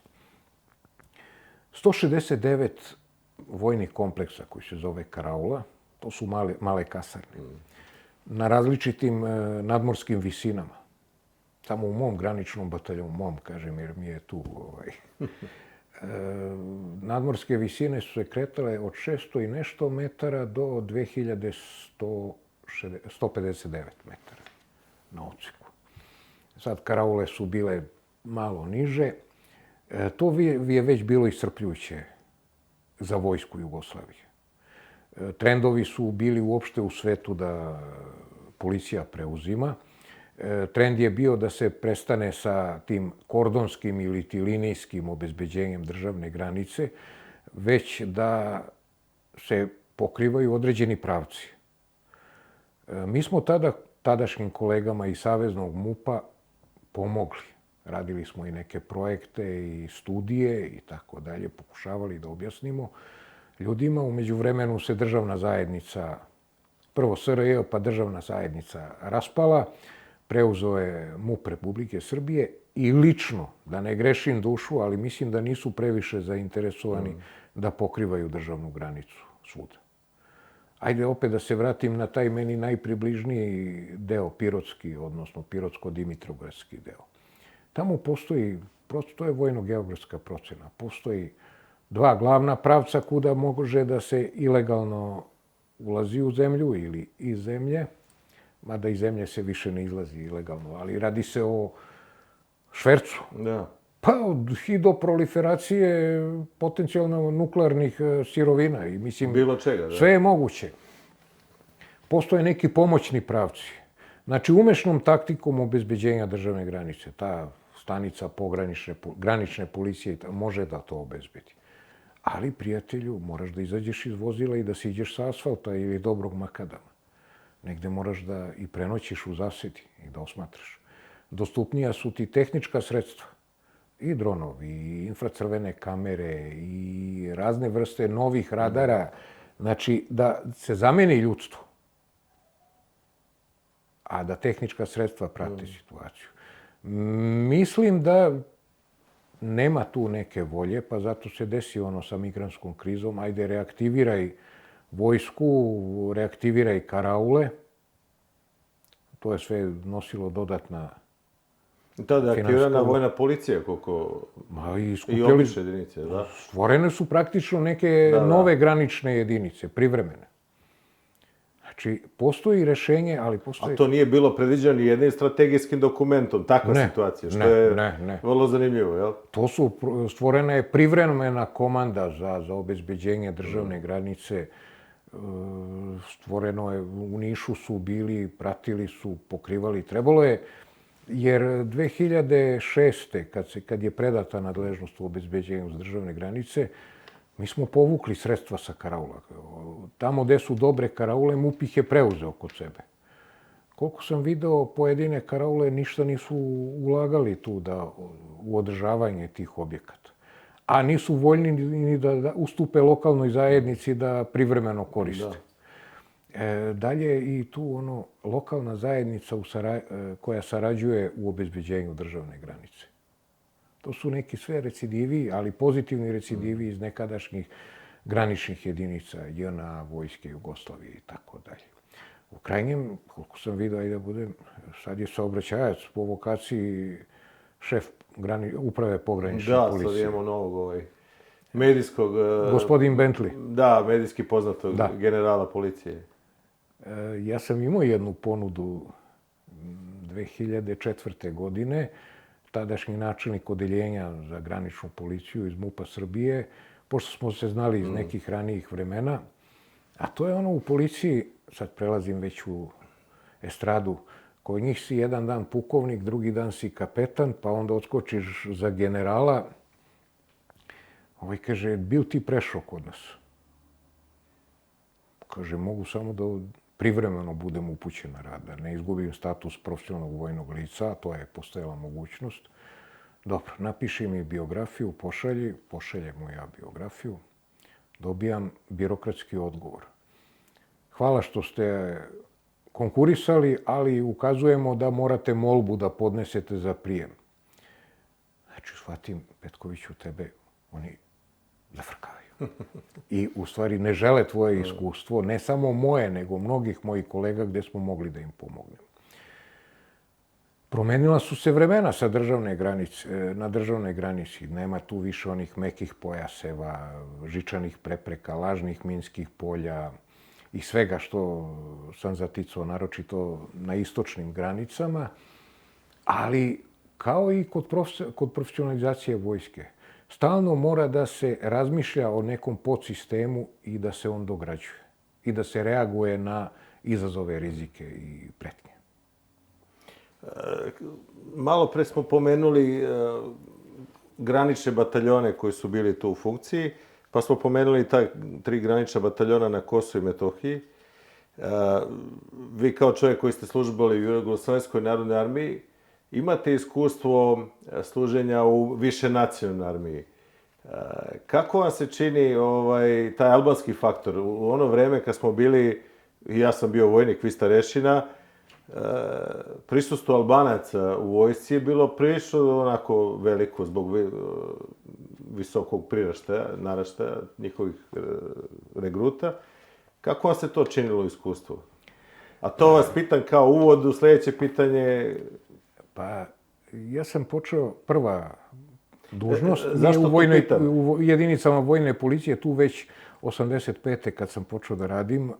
169 vojnih kompleksa koji se zove Karaula, to su male kasarne, na različitim nadmorskim visinama. Samo u mom graničnom bataljonu, mom, kažem, jer mi je tu nadmorske visine su se kretale od 600 i nešto metara do 2159 metara na odseku. Sad karaule su bile malo niže. To je već bilo iscrpljujuće za vojsku Jugoslavije. Trendovi su bili uopšte u svetu da policija preuzima. Trend je bio da se prestane sa tim kordonskim ili ti linijskim obezbeđenjem državne granice, već da se pokrivaju određeni pravci. Mi smo tadašnjim kolegama iz Saveznog MUP-a pomogli. Radili smo i neke projekte i studije i tako dalje, pokušavali da objasnimo ljudima. U međuvremenu se državna zajednica, prvo SRJ pa državna zajednica raspala, preuzeo je MUP Republike Srbije i lično, da ne grešim dušu, ali mislim da nisu previše zainteresovani da pokrivaju državnu granicu svuda. Ajde opet da se vratim na taj meni najpribližniji deo, pirotski, odnosno pirotsko-dimitrovgradski deo. Tamo postoji, to je vojno-geografska procena, postoji dva glavna pravca kuda može da se ilegalno ulazi u zemlju ili iz zemlje, mada iz zemlje se više ne izlazi ilegalno, ali radi se o švercu. Da. Pa i do proliferacije potencijalno nuklearnih sirovina. I mislim, Bilo čega, da. sve je moguće. Postoje neki pomoćni pravci. Znači, umešnom taktikom obezbeđenja državne granice, ta stanica granične policije može da to obezbedi. Ali, prijatelju, moraš da izađeš iz vozila i da siđeš sa asfalta ili dobrog makadama. Negde moraš da i prenoćiš u zasedi i da osmatraš. Dostupnija su ti tehnička sredstva. I dronovi, i infracrvene kamere, i razne vrste novih radara. Znači, da se zameni ljudstvo, a da tehnička sredstva prate situaciju. Mislim da nema tu neke volje, pa zato se desi ono sa migrantskom krizom. Ajde, reaktiviraj vojsku, reaktiviraj karaule. To je sve nosilo dodatna Tada je aktivirana vojna policija, koliko... I obične jedinice, da? Stvorene su praktično neke nove granične jedinice, privremene. Znači, postoji rešenje, ali postoji... A to nije bilo predviđeno ni jednim strategijskim dokumentom, takva situacija, što je vrlo zanimljivo, jel? Stvorena je privremena komanda za obezbeđenje državne granice. Stvoreno je, u Nišu su bili, pratili su, pokrivali. Trebalo je, jer 2006. kad je predata nadležnost u obezbeđenju državne granice, mi smo povukli sredstva sa karaula. Tamo gde su dobre karaule, MUP ih je preuzeo kod sebe. Koliko sam video, pojedine karaule ništa nisu ulagali tu u održavanje tih objekata. A nisu voljni ni da ustupe lokalnoj zajednici da privremeno koriste. Dalje i tu lokalna zajednica koja sarađuje u obezbeđenju državne granice. To su neki sve recidivi, ali pozitivni recidivi iz nekadašnjih graničnih jedinica, JNA, vojske Jugoslavije i tako dalje. U krajnjem, koliko sam vidio, ajde da budem, sad je saobraćajac po vokaciji šef uprave pogranične policije. Da, sad imamo novog medijskog... Gospodin Bentley. Da, medijski poznatog generala policije. Ja sam imao jednu ponudu 2004. godine, tadašnji načelnik odeljenja za graničnu policiju iz MUP-a Srbije, pošto smo se znali iz nekih ranijih vremena, a to je ono u policiji, sad prelazim već u estradu, kod njih si jedan dan pukovnik, drugi dan si kapetan, pa onda odskočiš za generala. Ovaj kaže, bil ti prešao kod nas? Kaže, mogu samo da privremeno budem upućen na rad, da ne izgubim status profesionalnog vojnog lica, to je postojala mogućnost. dobro, napiši mi biografiju, pošaljem mu ja biografiju, dobijam birokratski odgovor. Hvala što ste konkurisali, ali ukazujemo da morate molbu da podnesete za prijem. Znači, shvatim, Petkoviću, tebe oni zafrkavaju. I u stvari ne žele tvoje iskustvo, ne samo moje, nego mnogih mojih kolega gde smo mogli da im pomognemo. Promenila su se vremena sa na državnoj granici. Nema tu više onih mekih pojaseva, žičanih prepreka, lažnih minskih polja i svega što sam zaticao, naročito na istočnim granicama. Ali, kao i kod profesionalizacije vojske, stalno mora da se razmišlja o nekom podsistemu i da se on dograđuje. I da se reaguje na izazove, rizike i pretnje. Malo pre smo pomenuli granične bataljone koji su bili tu u funkciji, pa smo pomenuli ta 3 granična bataljona na Kosovu i Metohiji. Vi kao čovjek koji ste službali u Jugoslovenskoj narodnoj armiji, imate iskustvo služenja u višenacionalnoj armiji. Kako vam se čini taj albanski faktor? U ono vreme kad smo bili, i ja sam bio vojnik, vi starešina, prisustvo Albanaca u vojsci je bilo prilično onako veliko zbog visokog priraštaja, naraštaja njihovih regruta. Kako vam se to činilo iskustvo? A to vas pitam kao uvod u sljedeće pitanje. Pa, ja sam počeo prva dužnost u jedinicama vojne policije, tu već 85. kad sam počeo da radim,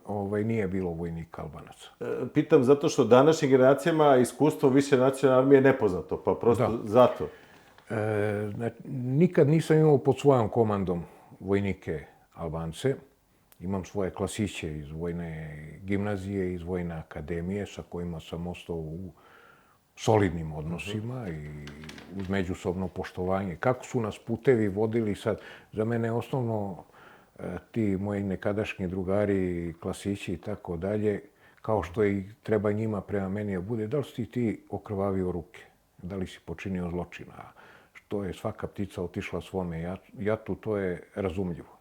nije bilo vojnika Albanaca. Pitam zato što današnjim generacijama iskustvo višenacionalne armije je nepoznato, pa prosto zato. Nikad nisam imao pod svojom komandom vojnike Albance. Imam svoje klasiće iz vojne gimnazije, iz vojne akademije, sa kojima sam ostao u solidnim odnosima i uz međusobno poštovanje. Kako su nas putevi vodili sad, za mene je osnovno ti moji nekadašnji drugari, klasići i tako dalje, kao što i treba njima prema meni da bude, da li si ti okrvavio ruke, da li si počinio zločina, što je svaka ptica otišla svome jatu, to je razumljivo.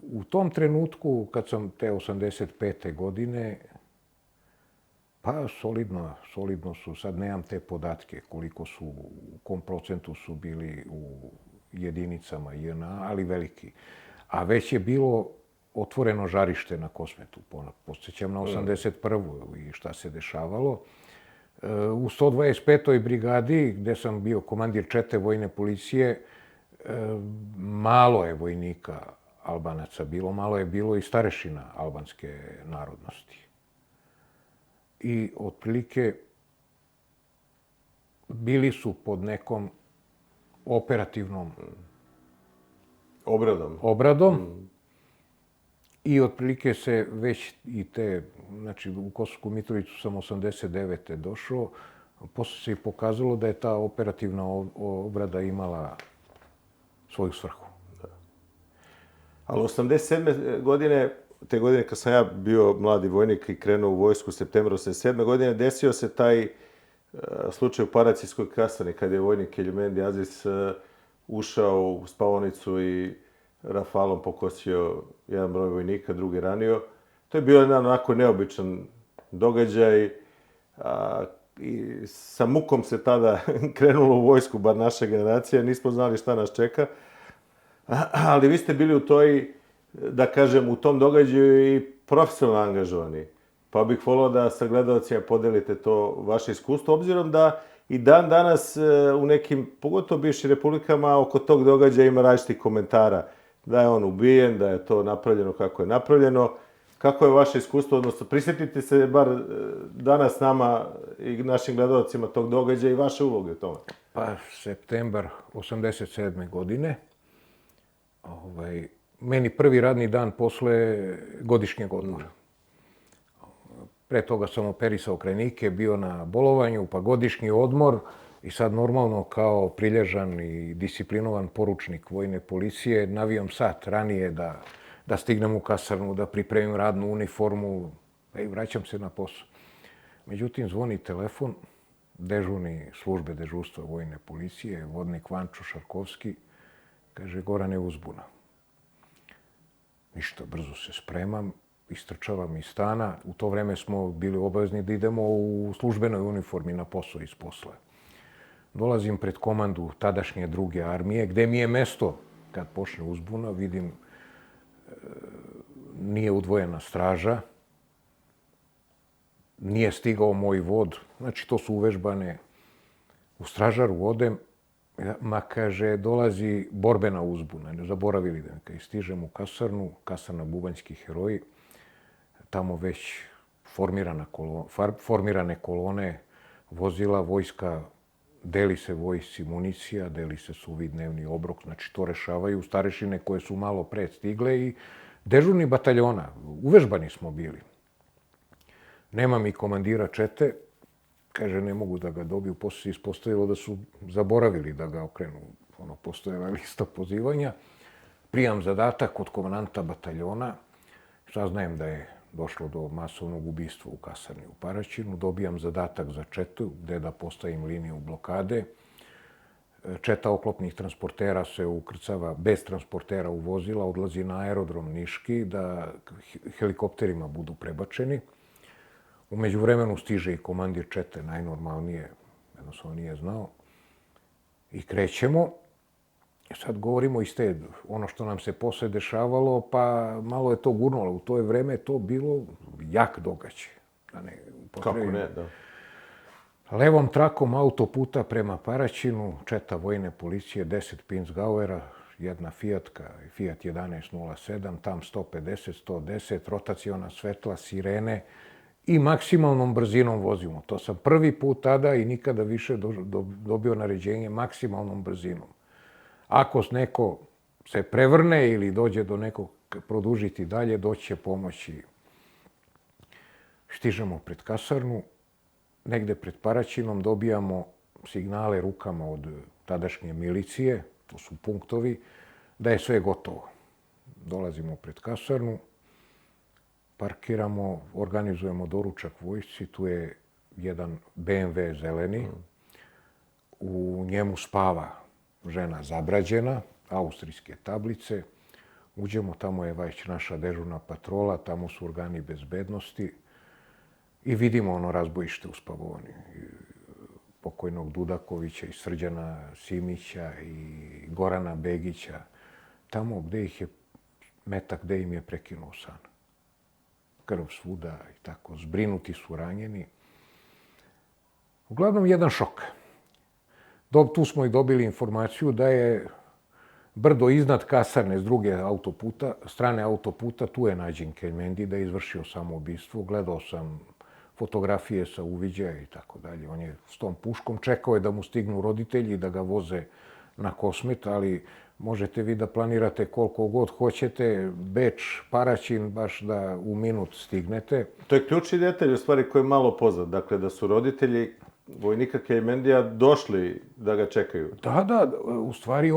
U tom trenutku, kad sam te 85. godine, pa solidno su, sad nemam te podatke koliko su, u kom procentu su bili u jedinicama JNA, ali veliki. A već je bilo otvoreno žarište na Kosmetu, podsjećam na 81. i šta se dešavalo. U 125. brigadi, gde sam bio komandir čete vojne policije, malo je vojnika Albanaca bilo, malo je bilo i starešina albanske narodnosti. I otprilike bili su pod nekom operativnom obradom i otprilike se već i te, znači u Kosovsku Mitrovicu sam 89. došao, posle se i pokazalo da je ta operativna obrada imala svoju svrhu. Ali 87. godine, te godine kad sam ja bio mladi vojnik i krenuo u vojsku u septembru 87. godine, desio se taj slučaj u Paracijskoj kasarni, kad je vojnik Eljumendi Aziz ušao u spavonicu i rafalom pokosio jedan broj vojnika, drugi ranio. To je bio jedan onako neobičan događaj i sa mukom se tada krenulo u vojsku, bar naša generacija, nismo znali šta nas čeka. Ali vi ste bili u toj, da kažem, u tom događaju i profesionalno angažovani. Pa bih volio da sa gledalcima podelite to vaše iskustvo, obzirom da i dan danas u nekim, pogotovo bivšim republikama, oko tog događaja ima različitih komentara. Da je on ubijen, da je to napravljeno kako je napravljeno. Kako je vaše iskustvo, odnosno prisjetite se bar danas nama i našim gledalcima tog događaja i vaše uloge u tome? Pa, septembar 87. godine. Meni prvi radni dan posle godišnjeg odmora. Pre toga sam operisao krajnike, bio na bolovanju, pa godišnji odmor i sad normalno kao prilježan i disciplinovan poručnik vojne policije navijam sat ranije da stignem u kasarnu, da pripremim radnu uniformu i vraćam se na posao. Međutim, zvoni telefon dežurni službe dežurstva vojne policije, vodnik Vančo Šarkovski, kaže, Gorane, uzbuna. Ništa, brzo se spremam, istrčavam iz stana. U to vreme smo bili obavezni da idemo u službenoj uniformi na posao iz posla. Dolazim pred komandu tadašnje druge armije, gde mi je mesto kad počne uzbuna. Vidim, nije udvojena straža, nije stigao moj vod, znači to su uvežbane. U stražaru odem, ma kaže, dolazi borbena uzbuna, ne zaboravili da kad stižem u kasarnu, kasarna Bubanjski heroji, tamo već formirane kolone vozila, vojska, deli se vojsci municija, deli se suvi dnevni obrok, znači to rešavaju starešine koje su malo pre stigle i dežurni bataljona, uvežbani smo bili. Nema mi komandira čete, kaže, ne mogu da ga dobiju, posle se ispostavilo da su zaboravili da ga okrenu. Postojala lista pozivanja. Prijam zadatak od komandanta bataljona. Saznajem da je došlo do masovnog ubistva u kasarni u Paraćinu. Dobijam zadatak za četu, gde da postavim liniju blokade. Četa oklopnih transportera se ukrcava bez transportera u vozila, odlazi na aerodrom Niški da helikopterima budu prebačeni. U međuvremenu stiže i komandir čete, najnormalnije, jednostavno nije znao. I krećemo. Sad govorimo iz te, ono što nam se posle dešavalo, pa malo je to gurnulo. U to vreme je to bilo jak događaj. Kako ne, da. Levom trakom autoputa prema Paraćinu, četa vojne policije, 10 Pinzgauera, jedna Fijatka, Fijat 1107, tam 150, 110, rotaciona svetla, sirene i maksimalnom brzinom vozimo. To sam prvi put tada i nikada više dobio naređenje maksimalnom brzinom. Ako neko se prevrne ili dođe do nekog produžiti dalje, doći će pomoći. Stižemo pred kasarnu, negde pred Paraćinom dobijamo signale rukama od tadašnje milicije, to su punktovi, da je sve gotovo. Dolazimo pred kasarnu, parkiramo, organizujemo doručak vojsci, tu je jedan BMW zeleni, u njemu spava žena zabrađena, austrijske tablice. Uđemo, tamo je već naša dežurna patrola, tamo su organi bezbednosti i vidimo ono razbojište u spavoni. Pokojnog Dudakovića i Srđana Simića i Gorana Begića. Tamo gde ih je metak, gde im je prekinuo san. Krv svuda i tako, zbrinuti su ranjeni. Uglavnom, jedan šok. Tu smo i dobili informaciju da je brdo iznad kasarne s druge strane autoputa, tu je nađen Keljmendi, da je izvršio samoubistvo. Gledao sam fotografije sa uviđaja i tako dalje. On je s tom puškom, čekao je da mu stignu roditelji da ga voze na Kosmet, ali možete vi da planirate koliko god hoćete, Beč, Paraćin, baš da u minut stignete. To je ključni detalj, u stvari, koji je malo poznat. Dakle, da su roditelji vojnika Keljmendija došli da ga čekaju. Da, u stvari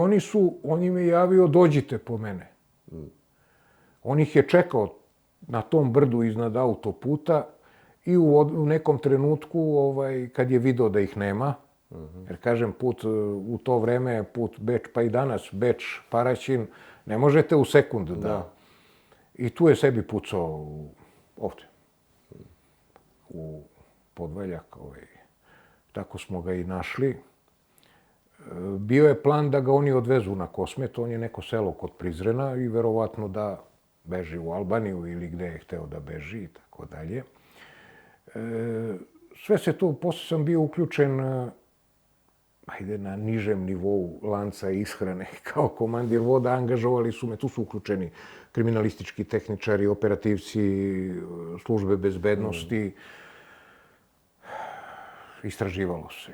on im je javio, dođite po mene. On ih je čekao na tom brdu iznad autoputa i u nekom trenutku, kad je video da ih nema, jer kažem, put u to vreme, put Beč, pa i danas, Beč, Paraćin, ne možete u sekund da. I tu je sebi pucao ovde, u podvaljak. Tako smo ga i našli. Bio je plan da ga oni odvezu na Kosmet, on je neko selo kod Prizrena i verovatno da beži u Albaniju ili gde je hteo da beži i tako dalje. Sve se to, posle sam bio uključen na nižem nivou lanca ishrane kao komandir voda, angažovali su me, tu su uključeni kriminalistički tehničari, operativci, službe bezbednosti. Istraživalo se.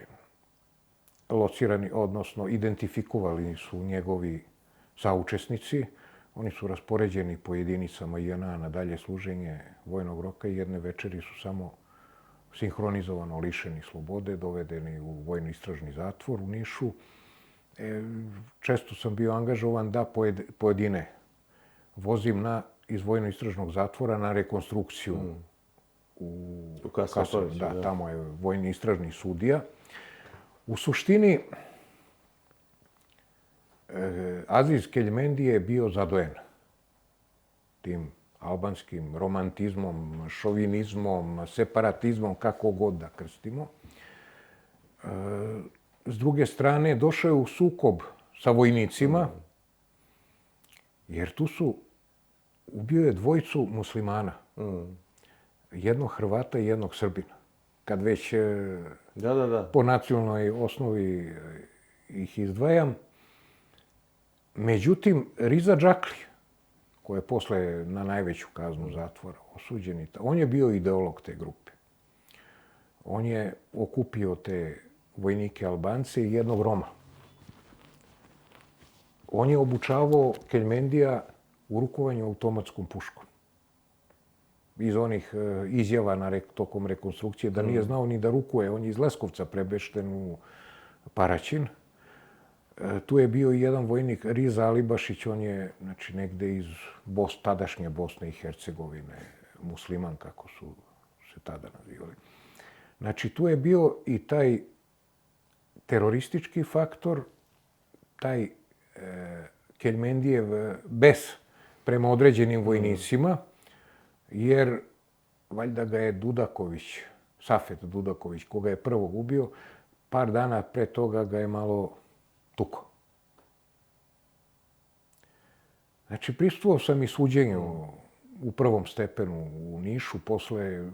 Locirani, odnosno identifikovali su njegovi saučesnici. Oni su raspoređeni po jedinicama JNA na dalje služenje vojnog roka i jedne večeri su samo sinhronizovano lišeni slobode, dovedeni u vojno-istražni zatvor u Nišu. Često sam bio angažovan da pojedine vozim iz vojno-istražnog zatvora na rekonstrukciju u Kasapanu, da, tamo je vojni istražni sudija. U suštini, Aziz Keljmendi je bio zadojen tim albanskim romantizmom, šovinizmom, separatizmom, kako god da krstimo. S druge strane, došao je u sukob sa vojnicima, jer tu ubio je dvojicu muslimana. Jednog Hrvata i jednog Srbina. Kad već po nacionalnoj osnovi ih izdvajam. Međutim, Riza Džakli, koji je posle na najveću kaznu zatvora osuđen, on je bio ideolog te grupe. On je okupio te vojnike Albance i jednog Roma. On je obučavao Keljmendija u rukovanju automatskom puškom. Iz onih izjava tokom rekonstrukcije da nije znao ni da rukuje. On je iz Leskovca prebešten u Paraćin. Tu je bio i jedan vojnik, Riza Alibašić, on je negde iz tadašnje Bosne i Hercegovine, musliman, kako su se tada nazivali. Znači, tu je bio i taj teroristički faktor, taj Keljmendijev bes prema određenim vojnicima, jer valjda ga je Dudaković, Safet Dudaković, koga je prvog ubio, par dana pre toga ga je malo tuko. Znači, prisustvovao sam i suđenju u prvom stepenu u Nišu. Posle,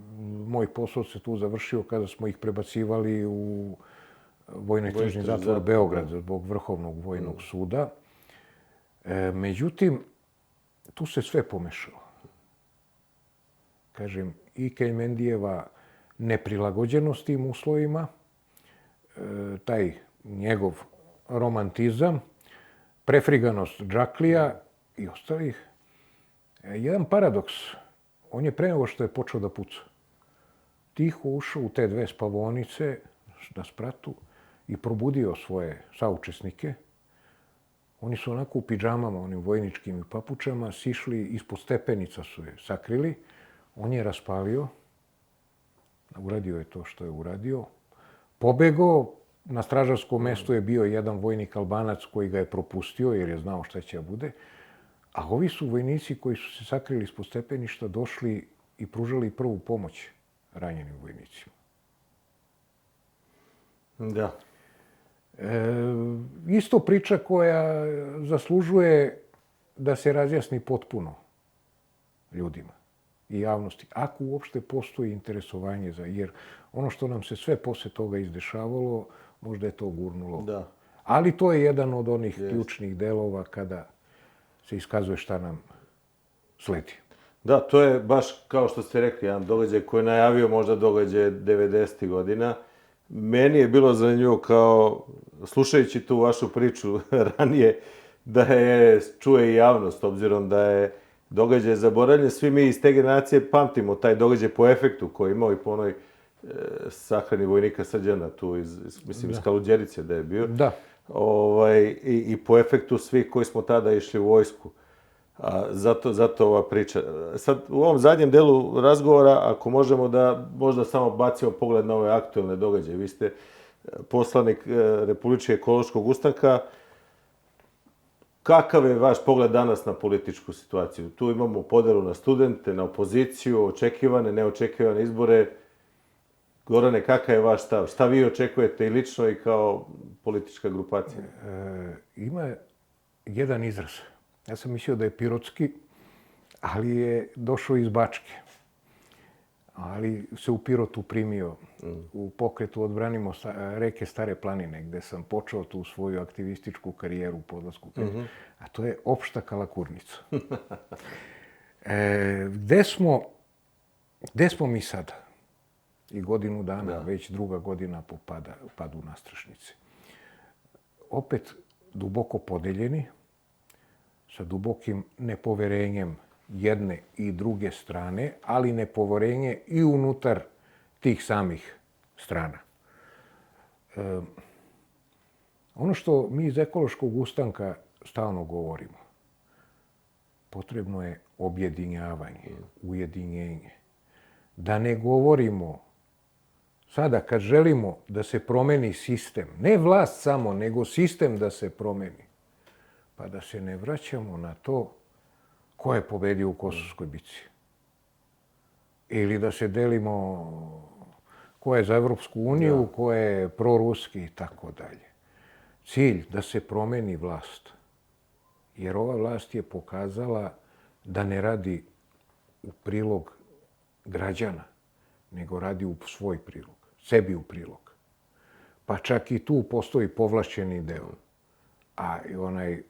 moj posao se tu završio kada smo ih prebacivali u vojno-istražni zatvor Beograd zbog Vrhovnog vojnog suda. Međutim, tu se sve pomešalo. Kažem, i Keljmendijeva neprilagođenost tim uslovima, taj njegov romantizam, prefriganost Džaklija i ostalih. Jedan paradoks. On je pre nego što je počeo da puca, tiho ušao u te dve spavaonice na spratu i probudio svoje saučesnike. Oni su onako u pidžamama, onim vojničkim papučama, sišli, ispod stepenica su je sakrili. On je raspalio, uradio je to što je uradio, pobegao. Na stražarskom mestu je bio jedan vojnik Albanac koji ga je propustio jer je znao šta će da bude. A ovi su vojnici koji su se sakrili ispod stepeništa došli i pružali prvu pomoć ranjenim vojnicima. Da. Isto priča koja zaslužuje da se razjasni potpuno ljudima i javnosti. Ako uopšte postoji interesovanje jer ono što nam se sve posle toga izdešavalo, možda je to gurnulo. Da. Ali to je jedan od onih ključnih delova kada se iskazuje šta nam sledi. Da, to je baš kao što ste rekli, jedan događaj koji je najavio možda događaj 90. godina. Meni je bilo zanimljivo kao, slušajući tu vašu priču ranije, da je čuje i javnost, obzirom da je događaj zaboravljen. Svi mi iz te generacije pamtimo taj događaj po efektu koji je imao i po onoj sahrani vojnika Srđana tu iz Kaluđerice da je bio. Da. I po efektu svih koji smo tada išli u vojsku. Zato ova priča. Sad, u ovom zadnjem delu razgovora, ako možemo da možda samo bacimo pogled na ove aktuelne događaje. Vi ste poslanik Republičkog ekološkog ustanka. Kakav je vaš pogled danas na političku situaciju? Tu imamo podelu na studente, na opoziciju, očekivane, neočekivane izbore. Gorane, kakav je vaš stav? Šta vi očekujete i lično i kao politička grupacija? Ima jedan izraz. Ja sam mislio da je pirotski, ali je došao iz Bačke. Ali se u Pirotu primio u pokretu Odbranimo reke Stare planine, gde sam počeo tu svoju aktivističku karijeru u podlasku. A to je opšta kalakurnica. Gde smo mi sada? I godinu dana, već druga godina po padu nastrešnice. Opet duboko podeljeni, sa dubokim nepoverenjem jedne i druge strane, ali nepoverenje i unutar tih samih strana. Ono što mi iz ekološkog ustanka stalno govorimo, potrebno je objedinjavanje, ujedinjenje. Da ne govorimo sada kad želimo da se promeni sistem, ne vlast samo, nego sistem da se promeni, pa da se ne vraćamo na to ko je pobedio u Kosovskoj bici. Ili da se delimo ko je za Evropsku uniju, ko je proruski i tako dalje. Cilj da se promeni vlast. Jer ova vlast je pokazala da ne radi u prilog građana, nego radi u svoj prilog, sebi u prilog. Pa čak i tu postoji povlašćeni deo. A i onaj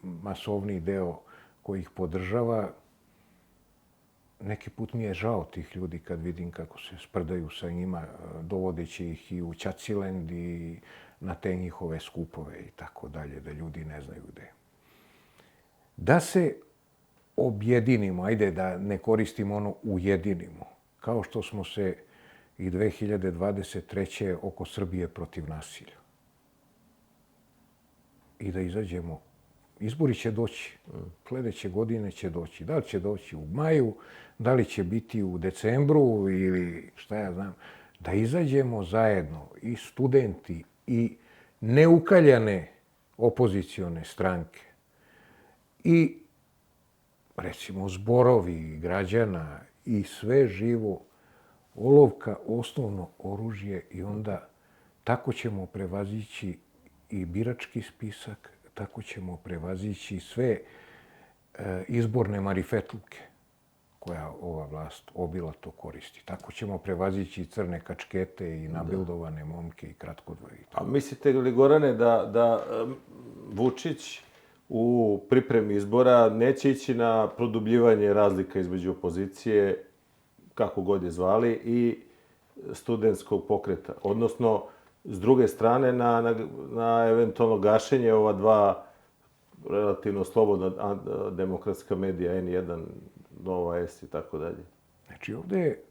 masovni deo koji ih podržava, neki put mi je žao tih ljudi kad vidim kako se sprdaju sa njima, dovodeći ih i u Ćaciland i na te njihove skupove i tako dalje, da ljudi ne znaju gde. Da se objedinimo, ajde da ne koristimo ono ujedinimo, kao što smo se i 2023. oko Srbije protiv nasilja. I da izađemo. Izbori će doći. Sledeće godine će doći. Da li će doći u maju, da li će biti u decembru ili šta ja znam. Da izađemo zajedno i studenti i neukaljane opozicione stranke i recimo zborovi građana i sve živo, olovka, osnovno oružje i onda tako ćemo prevazići i birački spisak, tako ćemo prevazići sve izborne marifetluke koja ova vlast obilato koristi. Tako ćemo prevazići crne kačkete i nabildovane momke i kratkodvoje. A mislite li, Gorane, da Vučić u pripremi izbora neće ići na produbljivanje razlika između opozicije, kako god je zvali, i studentskog pokreta? Odnosno, s druge strane, na eventualno gašenje ova dva relativno slobodna demokratska medija, N1, Nova S i tako dalje. Znači, ovde je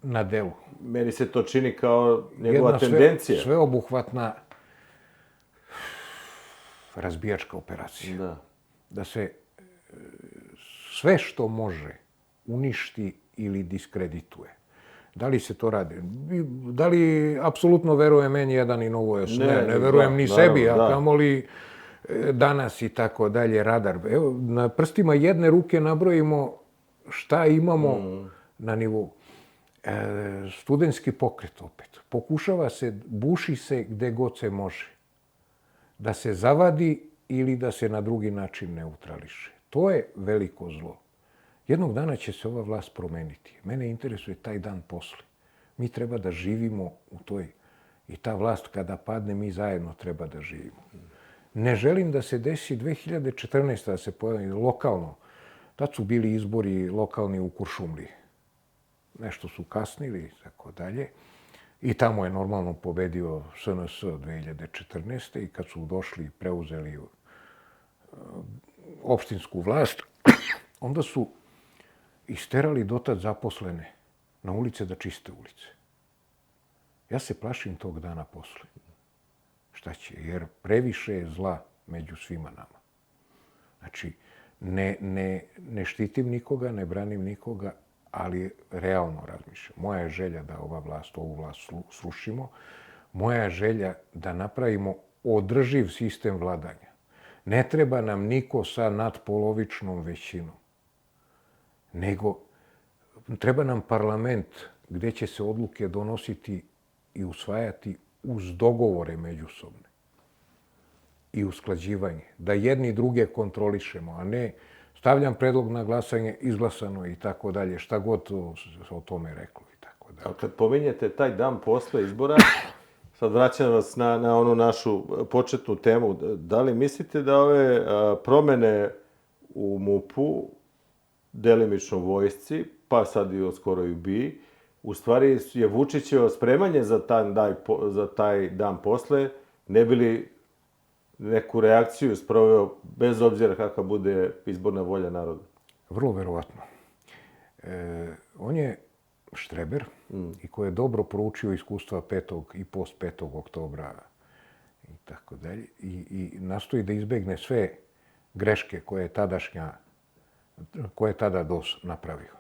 na delu Meni se to čini kao njegova tendencija. sveobuhvatna razbijačka operacija. Da se sve što može uništi ili diskredituje. Da li se to radi? Da li apsolutno verujem N1 i Novo S? Ne verujem ni sebi, a kamoli Danas i tako dalje, Radar. Evo, na prstima jedne ruke nabrojimo šta imamo na nivou. Studentski pokret opet. Pokušava se, buši se gde god se može. Da se zavadi ili da se na drugi način neutrališe. To je veliko zlo. Jednog dana će se ova vlast promeniti. Mene interesuje taj dan posle. Mi treba da živimo u toj... I ta vlast kada padne, mi zajedno treba da živimo. Ne želim da se desi 2014. da se pojavi lokalno. Tad su bili izbori lokalni u Kuršumliji. Nešto su kasnili i tako dalje. I tamo je normalno pobedio SNS 2014. I kad su došli i preuzeli opštinsku vlast, onda su isterali dotad zaposlene na ulice da čiste ulice. Ja se plašim tog dana posle. Šta će? Jer previše je zla među svima nama. Znači, ne štitim nikoga, ne branim nikoga, ali realno razmišljam. Moja je želja da ovu vlast srušimo. Moja je želja da napravimo održiv sistem vladanja. Ne treba nam niko sa nadpolovičnom većinom. Nego treba nam parlament gde će se odluke donositi i usvajati uz dogovore međusobne i usklađivanje. Da jedni druge kontrolišemo, a ne stavljam predlog na glasanje, izglasano i tako dalje, šta god se o tome reklo i tako dalje. A kad pominjete taj dan posle izbora, sad vraćam vas na onu našu početnu temu, da li mislite da ove promene u MUP-u, delimično u vojsci, pa sad i skoro i u BIA, u stvari je Vučićevo spremanje za taj dan posle, ne bi li neku reakciju sproveo bez obzira kakva bude izborna volja naroda? Vrlo verovatno. On je štreber i koji je dobro proučio iskustva 5. i post 5. oktobra i tako dalje i nastoji da izbegne sve greške koje je tada DOS napravio.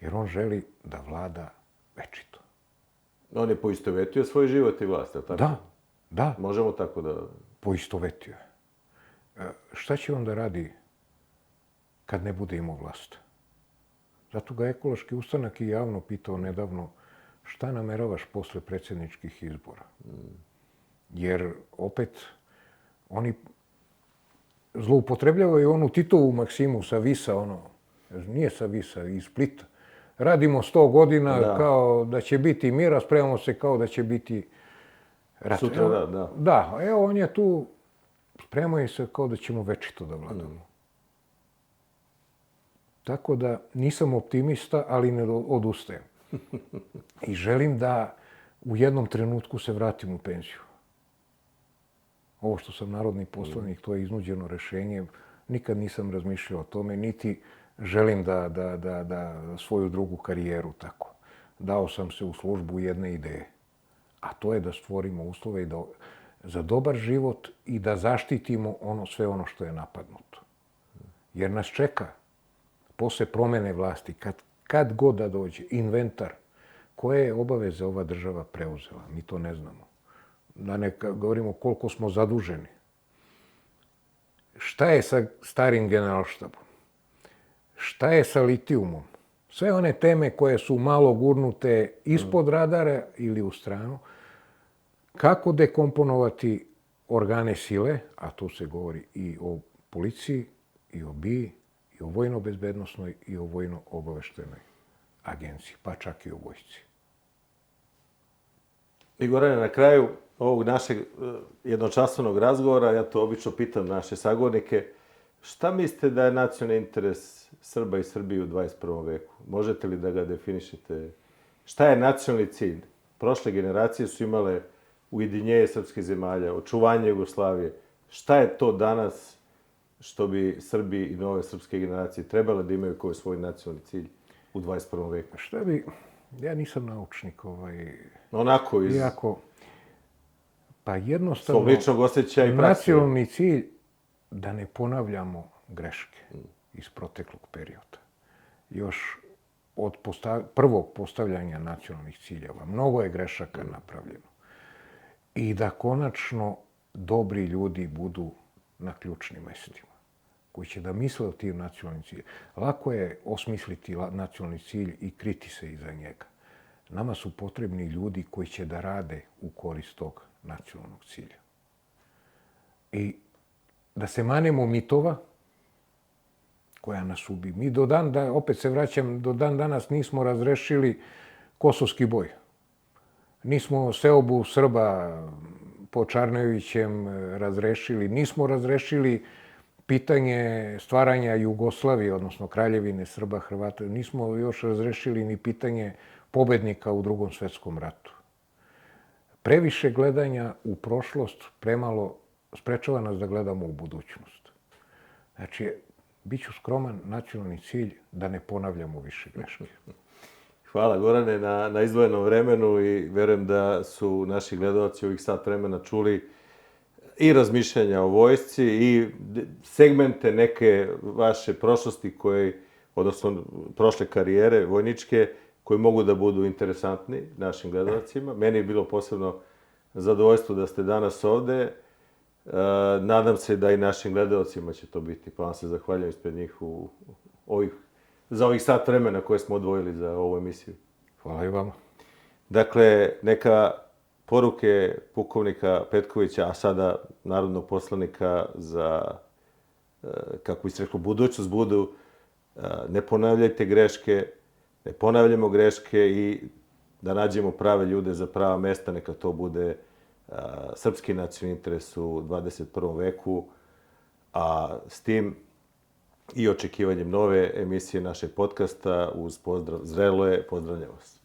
jer on želi da vlada večito. On je poistovetio svoj život i vlast, je li tako? Da, Možemo tako da... poistovetio je. Šta će on da radi kad ne bude imao vlast? Zato ga Ekološki ustanak i javno pitao nedavno šta nameravaš posle predsjedničkih izbora. Jer opet oni zloupotrebljavaju onu Titovu maksimu sa Visa, nije sa Visa, iz Splita. Radimo 100 godina kao da će biti mir, a spremamo se kao da će biti rat. Sutra da. Da, evo on je tu, spremaju se kao da ćemo večito da vladamo. Tako da nisam optimista, ali ne odustajem. I želim da u jednom trenutku se vratim u penziju. Ovo što sam narodni poslanik, to je iznuđeno rešenje. Nikad nisam razmišljao o tome, niti želim da svoju drugu karijeru tako. Dao sam se u službu jedne ideje, a to je da stvorimo uslove za dobar život i da zaštitimo sve ono što je napadnuto. Jer nas čeka posle promene vlasti, kad god da dođe, inventar, koje je obaveze ova država preuzela, mi to ne znamo. Da ne govorimo koliko smo zaduženi. Šta je sa starim generalštabom? Šta je sa litijumom? Sve one teme koje su malo gurnute ispod radara ili u stranu, kako dekomponovati organe sile, a tu se govori i o policiji, i o BIA, i o vojno-bezbednosnoj, i o vojno-obaveštenoj agenciji, pa čak i o vojsci. I Gorane, na kraju ovog našeg jednočasovnog razgovora, ja to obično pitam naše sagovornike, šta mislite da je nacionalni interes Srba i Srbije u 21. veku? Možete li da ga definišete? Šta je nacionalni cilj? Prošle generacije su imale ujedinjenje srpskih zemalja, očuvanje Jugoslavije. Šta je to danas što bi Srbi i nove srpske generacije trebale da imaju kao svoj nacionalni cilj u 21. veku? Šta bi... Ja nisam naučnik, Onako iz... Iako... Pa jednostavno... Svog ličnog osjećaja i praksi. Nacionalni cilj da ne ponavljamo greške iz proteklog perioda. Još od prvog postavljanja nacionalnih ciljeva. Mnogo je grešaka napravljeno. I da konačno dobri ljudi budu na ključnim mestima, koji će da misle o tim nacionalnim ciljima. Lako je osmisliti nacionalni cilj i kriti se iza njega. Nama su potrebni ljudi koji će da rade u korist tog nacionalnog cilja. I da se manemo mitova koja nas ubi. Mi opet se vraćam, do dan danas nismo razrešili kosovski boj. Nismo seobu Srba po Čarnevićem razrešili. Nismo razrešili pitanje stvaranja Jugoslavije, odnosno Kraljevine Srba, Hrvata. Nismo još razrešili ni pitanje pobednika u Drugom svetskom ratu. Previše gledanja u prošlost, premalo sprečava nas da gledamo u budućnost. Znači, bit ću skroman, nacionalni cilj da ne ponavljamo više greške. Hvala Gorane na izdvojenom vremenu i verujem da su naši gledalci ovih sat vremena čuli i razmišljanja o vojsci i segmente neke vaše prošlosti odnosno prošle karijere vojničke, koji mogu da budu interesantni našim gledalcima. Meni je bilo posebno zadovoljstvo da ste danas ovde. Nadam se da i našim gledalcima će to biti, pa vam se zahvaljujem ispred njih za ovih sat vremena koje smo odvojili za ovu emisiju. Hvala i vama. Dakle, neka poruke pukovnika Petkovića, a sada narodnog poslanika za, kako bi se reklo, budućnost budu, ne ponavljajte greške, ne ponavljamo greške i da nađemo prave ljude za prava mesta, neka to bude srpski nacionalni interes u 21. veku, a s tim i očekivanjem nove emisije našeg podcasta uz pozdrav Zrelo je, pozdravljam vas.